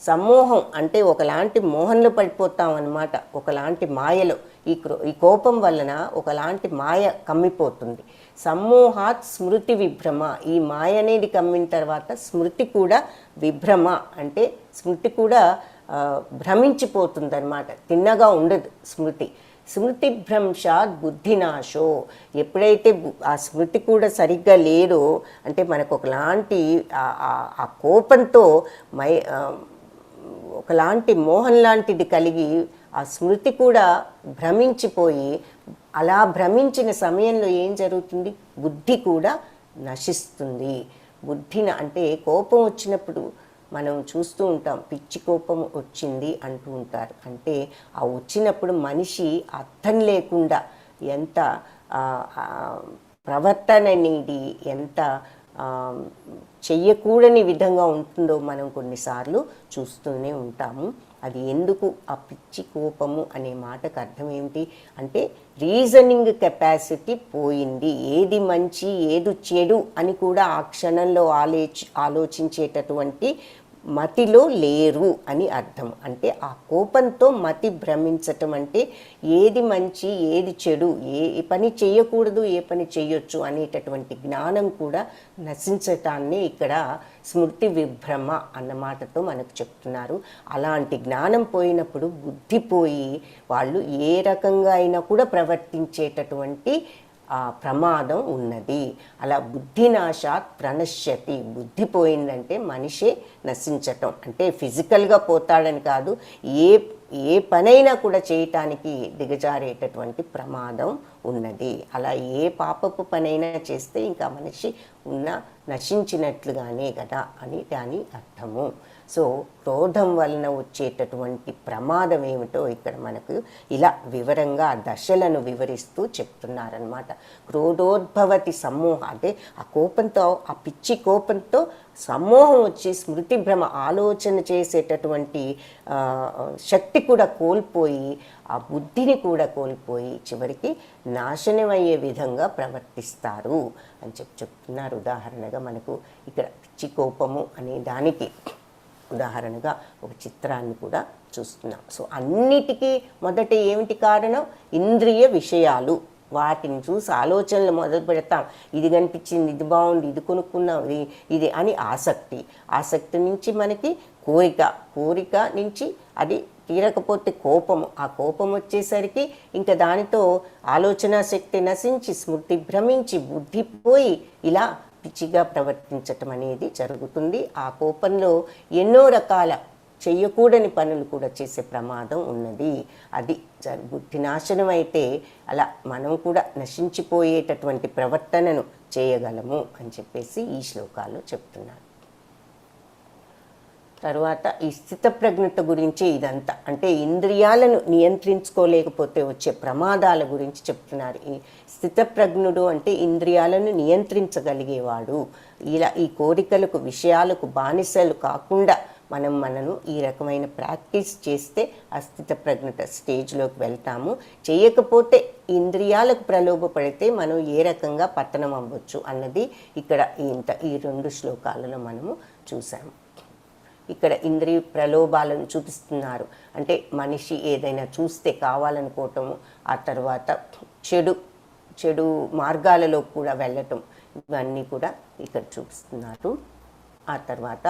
సమ్మోహం అంటే ఒకలాంటి మోహంలో పడిపోతాం అన్నమాట, ఒకలాంటి మాయలో. ఈ కోపం వలన ఒకలాంటి మాయ కమ్మిపోతుంది. సమ్మోహాత్ స్మృతి విభ్రమ. ఈ మాయ అనేది కమ్మిన తర్వాత స్మృతి కూడా విభ్రమ అంటే స్మృతి కూడా భ్రమించిపోతుంది అన్నమాట. తిన్నగా ఉండదు స్మృతి. స్మృతి భ్రంశాత్ బుద్ధినాశో. ఎప్పుడైతే ఆ స్మృతి కూడా సరిగ్గా లేదో అంటే మనకు ఒకలాంటి ఆ కోపంతో ఒకలాంటి మోహం లాంటిది కలిగి ఆ స్మృతి కూడా భ్రమించిపోయి, అలా భ్రమించిన సమయంలో ఏం జరుగుతుంది? బుద్ధి కూడా నశిస్తుంది. అంటే కోపం వచ్చినప్పుడు మనం చూస్తూ ఉంటాం, పిచ్చి కోపం వచ్చింది అంటూ ఉంటారు. అంటే ఆ వచ్చినప్పుడు మనిషి అర్థం లేకుండా ఎంత ప్రవర్తన అనేది, ఎంత చెయ్యకూడని విధంగా ఉంటుందో మనం కొన్నిసార్లు చూస్తూనే ఉంటాము. అది ఎందుకు ఆ పిచ్చి కోపము అనే మాటకు అర్థం ఏమిటి అంటే రీజనింగ్ కెపాసిటీ పోయింది. ఏది మంచి ఏది చెడు అని కూడా ఆ క్షణంలో ఆలోచించేటటువంటి మతిలో లేరు అని అర్థం. అంటే ఆ కోపంతో మతి భ్రమించటం అంటే ఏది మంచి ఏది చెడు, ఏ పని చేయకూడదు ఏ పని చేయొచ్చు అనేటటువంటి జ్ఞానం కూడా నశించటాన్ని ఇక్కడ స్మృతి విభ్రమ అన్న మాటతో మనకు చెప్తున్నారు. అలాంటి జ్ఞానం పోయినప్పుడు బుద్ధి పోయి వాళ్ళు ఏ రకంగా అయినా కూడా ప్రవర్తించేటటువంటి ప్రమాదం ఉన్నది. అలా బుద్ధినాశాత్ ప్రణశ్యతి, బుద్ధి పోయిందంటే మనిషే నశించటం. అంటే ఫిజికల్గా పోతాడని కాదు, ఏ పనైనా కూడా చేయటానికి దిగజారేటటువంటి ప్రమాదం ఉన్నది. అలా ఏ పాపపు పనైనా చేస్తే ఇంకా మనిషి నశించినట్లుగానే కదా అని దాని అర్థము. సో క్రోధం వలన వచ్చేటటువంటి ప్రమాదం ఏమిటో ఇక్కడ మనకు ఇలా వివరంగా దశలను వివరిస్తూ చెప్తున్నారనమాట. క్రోధోద్భవతి సమ్మోహ అంటే ఆ కోపంతో, ఆ పిచ్చి కోపంతో సమ్మోహం వచ్చి స్మృతి భ్రమ, ఆలోచన చేసేటటువంటి శక్తి కూడా కోల్పోయి ఆ బుద్ధిని కూడా కోల్పోయి చివరికి నాశనమయ్యే విధంగా ప్రవర్తిస్తారు అని చెప్తున్నారు. ఉదాహరణగా మనకు ఇక్కడ పిచ్చి కోపము అనే దానికి ఉదాహరణగా ఒక చిత్రాన్ని కూడా చూస్తున్నాం. సో అన్నిటికీ మొదట ఏమిటి కారణం? ఇంద్రియ విషయాలు. వాటిని చూసి ఆలోచనలు మొదలు పెడతాం. ఇది కనిపించింది, ఇది బాగుంది, ఇది కొనుక్కున్నాం, ఇది అని ఆసక్తి నుంచి మనకి కోరిక నుంచి అది తీరకపోతే కోపము, ఆ కోపం వచ్చేసరికి ఇంకా దానితో ఆలోచన శక్తి నశించి స్మృతి భ్రమించి బుద్ధి పోయి ఇలా పిచ్చిగా ప్రవర్తించటం అనేది జరుగుతుంది. ఆ కోపంలో ఎన్నో రకాల చెయ్యకూడని పనులు కూడా చేసే ప్రమాదం ఉన్నది. అది బుద్ధి నాశనం అయితే అలా మనం కూడా నశించిపోయేటటువంటి ప్రవర్తనను చేయగలము అని చెప్పేసి ఈ శ్లోకాల్లో చెప్తున్నారు. తర్వాత ఈ స్థితప్రజ్ఞత గురించి ఇదంతా అంటే ఇంద్రియాలను నియంత్రించుకోలేకపోతే వచ్చే ప్రమాదాల గురించి చెప్తున్నారు. ఈ స్థితప్రజ్ఞుడు అంటే ఇంద్రియాలను నియంత్రించగలిగేవాడు. ఇలా ఈ కోరికలకు విషయాలకు బానిసలు కాకుండా మనను ఈ రకమైన ప్రాక్టీస్ చేస్తే ఆ స్థితప్రజ్ఞత స్టేజ్లోకి వెళ్తాము. చేయకపోతే ఇంద్రియాలకు ప్రలోభపడితే మనం ఏ రకంగా పతనం అవ్వచ్చు అన్నది ఇక్కడ ఈ 2 శ్లోకాలలో మనము చూసాము. ఇక్కడ ఇంద్రియ ప్రలోభాలను చూపిస్తున్నారు. అంటే మనిషి ఏదైనా చూస్తే కావాలనుకోవటము, ఆ తర్వాత చెడు మార్గాలలో కూడా వెళ్ళటం, ఇవన్నీ కూడా ఇక్కడ చూపిస్తున్నారు. ఆ తర్వాత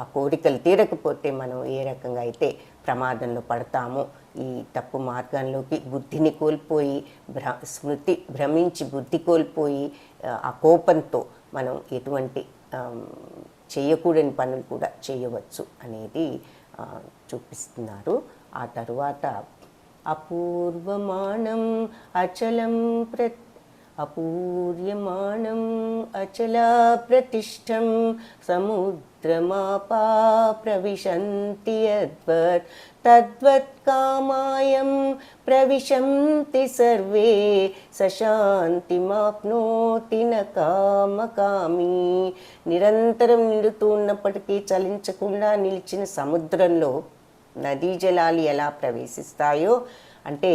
ఆ కోరికలు తీరకపోతే మనం ఏ రకంగా అయితే ప్రమాదంలో పడతామో, ఈ తప్పు మార్గంలోకి బుద్ధిని కోల్పోయి స్మృతి భ్రమించి బుద్ధి కోల్పోయి ఆ కోపంతో మనం ఎటువంటి చేయకూడని పనులు కూడా చేయవచ్చు అనేది చూపిస్తున్నారు. ఆ తరువాత అపూర్యమాణం అచలా ప్రతిష్టం సముద్రమాపా ప్రవిశంతి తద్వత్ కామాయం ప్రవిశంతి సర్వే సశాంతిమాప్నోతి న కామకామి. నిరంతరం నిండుతూ ఉన్నప్పటికీ చలించకుండా నిలిచిన సముద్రంలో నదీ జలాలు ఎలా ప్రవేశిస్తాయో అంటే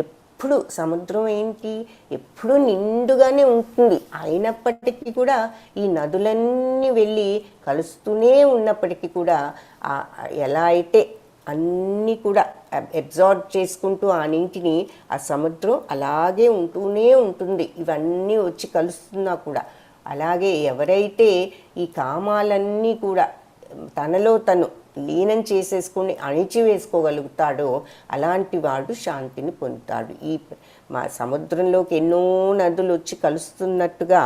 ఎప్పుడు సముద్రం ఏంటి ఎప్పుడు నిండుగానే ఉంటుంది. అయినప్పటికీ కూడా ఈ నదులన్నీ వెళ్ళి కలుస్తూనే ఉన్నప్పటికీ కూడా ఎలా అయితే అన్నీ కూడా అబ్జార్బ్ చేసుకుంటూ ఆ నీటిని ఆ సముద్రం అలాగే ఉంటూనే ఉంటుంది. ఇవన్నీ వచ్చి కలుస్తున్నా కూడా అలాగే ఎవరైతే ఈ కామాలన్నీ కూడా తనలో తను లీనం చేసేసుకుని అణిచివేసుకోగలుగుతాడో అలాంటి వాడు శాంతిని పొందుతాడు. మా సముద్రంలోకి ఎన్నో నదులు వచ్చి కలుస్తున్నట్టుగా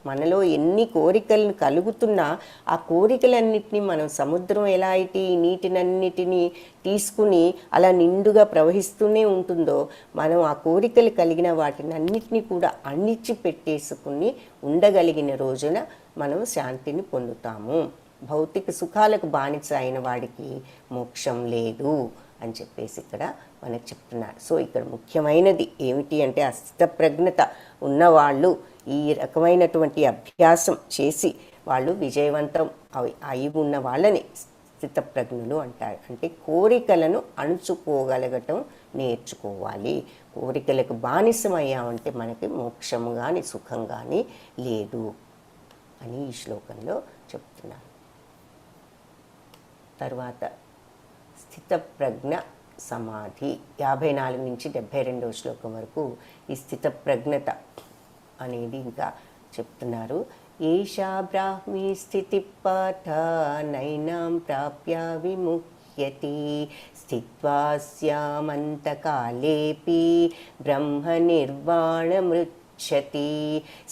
మనలో ఎన్ని కోరికలను కలుగుతున్నా ఆ కోరికలన్నిటినీ మనం సముద్రం ఎలా అయితే ఈ నీటినన్నిటినీ తీసుకుని అలా నిండుగా ప్రవహిస్తూనే ఉంటుందో మనం ఆ కోరికలు కలిగిన వాటిని అన్నిటినీ కూడా అణిచి పెట్టేసుకుని ఉండగలిగిన రోజున మనం శాంతిని పొందుతాము. భౌతిక సుఖాలకు బానిస అయిన వాడికి మోక్షం లేదు అని చెప్పేసి ఇక్కడ మనకు చెప్తున్నారు. సో ఇక్కడ ముఖ్యమైనది ఏమిటి అంటే ఆ స్థితప్రజ్ఞత ఉన్నవాళ్ళు ఈ రకమైనటువంటి అభ్యాసం చేసి వాళ్ళు విజయవంతం అయి ఉన్న వాళ్ళని స్థితప్రజ్ఞులు అంటారు. అంటే కోరికలను అణుచుకోగలగటం నేర్చుకోవాలి. కోరికలకు బానిసమయ్యామంటే మనకి మోక్షము కానీ సుఖం కానీ లేదు అని ఈ శ్లోకంలో చెప్తున్నారు. తర్వాత స్థితప్రజ్ఞ సమాధి 54 నుంచి 72వ శ్లోకం వరకు ఈ స్థితప్రజ్ఞత అనేది ఇంకా చెప్తున్నారు. ఏషా బ్రాహ్మీ స్థితి పాఠ నైనాం ప్రాప్య విముహ్యతి స్థిత్వా స్యామంతకాలేపి బ్రహ్మ నిర్వాణమృచ్చతి.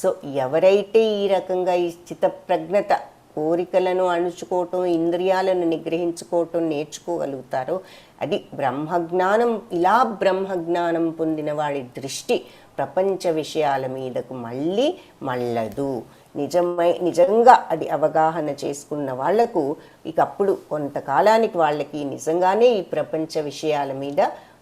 సో ఎవరైతే ఈ రకంగా ఈ స్థితప్రజ్ఞత కోరికలను అణుచుకోవటం, ఇంద్రియాలను నిగ్రహించుకోవటం నేర్చుకోగలుగుతారో అది బ్రహ్మజ్ఞానం. ఇలా బ్రహ్మజ్ఞానం పొందిన వాడి దృష్టి ప్రపంచ విషయాల మీదకు మళ్ళీ మళ్ళదు. నిజంగా అది అవగాహన చేసుకున్న వాళ్లకు ఇక అప్పుడు కొంతకాలానికి వాళ్ళకి నిజంగానే ఈ ప్రపంచ విషయాల మీద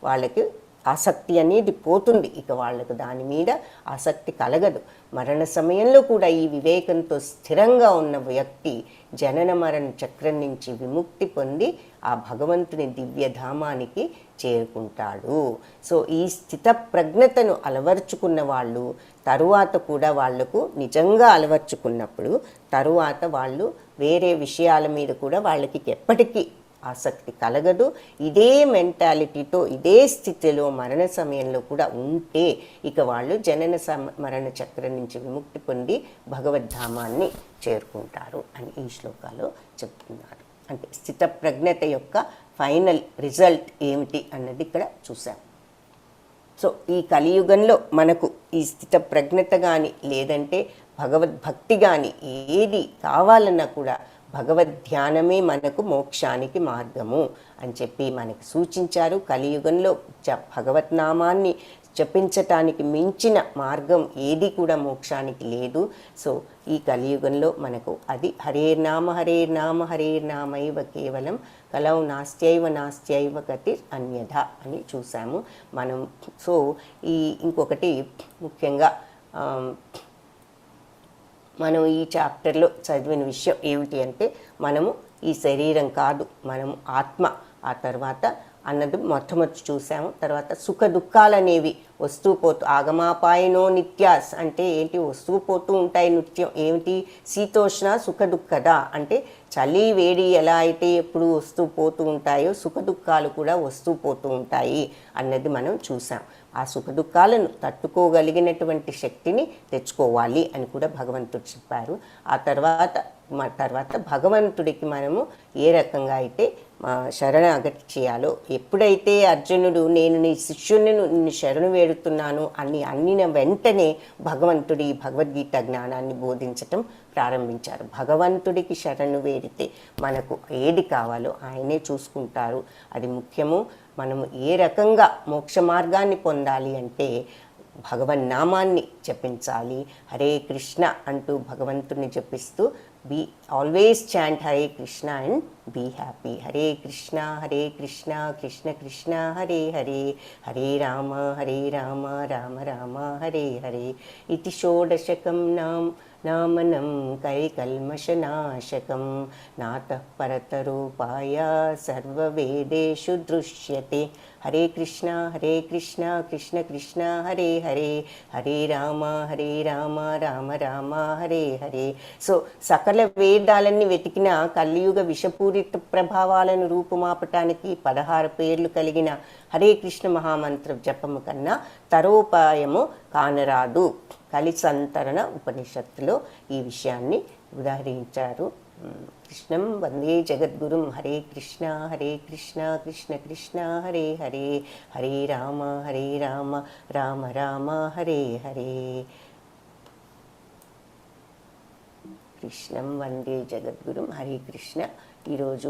వాళ్ళకి ఆసక్తి అనేది పోతుంది. ఇక వాళ్ళకు దాని మీద ఆసక్తి కలగదు. మరణ సమయంలో కూడా ఈ వివేకంతో స్థిరంగా ఉన్న వ్యక్తి జనన మరణ చక్రం నుంచి విముక్తి పొంది ఆ భగవంతుని దివ్యధామానికి చేరుకుంటాడు. సో ఈ స్థిత ప్రజ్ఞతను అలవర్చుకున్న వాళ్ళు తరువాత కూడా వాళ్లకు నిజంగా అలవర్చుకున్నప్పుడు తరువాత వాళ్ళు వేరే విషయాల మీద కూడా వాళ్ళకి ఎప్పటికీ ఆసక్తి కలగదు. ఇదే మెంటాలిటీతో ఇదే స్థితిలో మరణ సమయంలో కూడా ఉంటే ఇక వాళ్ళు జనన మరణ చక్రం నుంచి విముక్తి పొంది భగవద్ధామాన్ని చేరుకుంటారు అని ఈ శ్లోకాలో చెప్తున్నారు. అంటే స్థిత ప్రజ్ఞత యొక్క ఫైనల్ రిజల్ట్ ఏమిటి అన్నది ఇక్కడ చూసాం. సో ఈ కలియుగంలో మనకు ఈ స్థిత ప్రజ్ఞత కానీ లేదంటే భగవద్భక్తి కానీ ఏది కావాలన్నా కూడా భగవద్ధ్యానమే మనకు మోక్షానికి మార్గము అని చెప్పి మనకు సూచించారు. కలియుగంలో భగవద్నామాన్ని జపించటానికి మించిన మార్గం ఏది కూడా మోక్షానికి లేదు. సో ఈ కలియుగంలో మనకు అది హరేర్నామ హరేర్నామ హరేర్నామైవ కేవలం కలౌ నాస్త్యైవ గతి అన్యథ అని చూసాము మనం. సో ఈ ఇంకొకటి ముఖ్యంగా మనం ఈ చాప్టర్లో చదివిన విషయం ఏమిటి అంటే మనము ఈ శరీరం కాదు, మనము ఆత్మ. ఆ తర్వాత అన్నది మొట్టమొదటి చూసాము. తర్వాత సుఖ దుఃఖాలు అనేవి వస్తూ పోతూ ఆగమాపాయనో నిత్యాస్ అంటే ఏంటి, వస్తూ పోతూ ఉంటాయి నిత్యం. ఏమిటి, శీతోష్ణ సుఖ దుఃఖద అంటే చలి వేడి ఎలా అయితే ఎప్పుడు వస్తూ పోతూ ఉంటాయో సుఖ దుఃఖాలు కూడా వస్తూ పోతూ ఉంటాయి అన్నది మనం చూసాం. ఆ సుఖ దుఃఖాలను తట్టుకోగలిగినటువంటి శక్తిని తెచ్చుకోవాలి అని కూడా భగవంతుడు చెప్పారు. ఆ తర్వాత భగవంతుడికి మనము ఏ రకంగా అయితే శరణాగతి చేయాలో, ఎప్పుడైతే అర్జునుడు నేను నీ శిష్యుని నిన్ను శరణు వేడుతున్నాను అని అన్నిన వెంటనే భగవంతుడి భగవద్గీత జ్ఞానాన్ని బోధించటం ప్రారంభించారు. భగవంతుడికి శరణు వేడితే మనకు ఏది కావాలో ఆయనే చూసుకుంటారు. అది ముఖ్యము. మనము ఏ రకంగా మోక్ష మార్గాన్ని పొందాలి అంటే భగవన్నామాన్ని జపించాలి. హరే కృష్ణ అంటూ భగవంతుని జపిస్తూ be always chant Hare Krishna and be happy. Hare Krishna Krishna Krishna Hare Hare, Hare Rama Rama Rama Hare Hare. ఇది షోడశకం నామనం కైకల్మషనాశకం నాతః పరతరూపాయ సర్వవేదేషు దృశ్యతే. హరే కృష్ణ కృష్ణ కృష్ణ హరే హరే, హరే రామ రామ రామ హరే హరే. సో సకల వేదాలన్నీ వెతికిన కలియుగ విషపూరిత ప్రభావాలను రూపుమాపటానికి 16 పేర్లు కలిగిన హరే కృష్ణ మహామంత్ర జపము కన్నా తరోపాయము కానరాదు. కలిసంతరణ ఉపనిషత్తులో ఈ విషయాన్ని ఉదాహరించారు. కృష్ణం వందే జగద్గురుం. హరే కృష్ణ కృష్ణ కృష్ణ హరే హరే, హరే రామ రామ రామ హరే హరే. కృష్ణం వందే జగద్గురుం. హరే కృష్ణ. ఈరోజు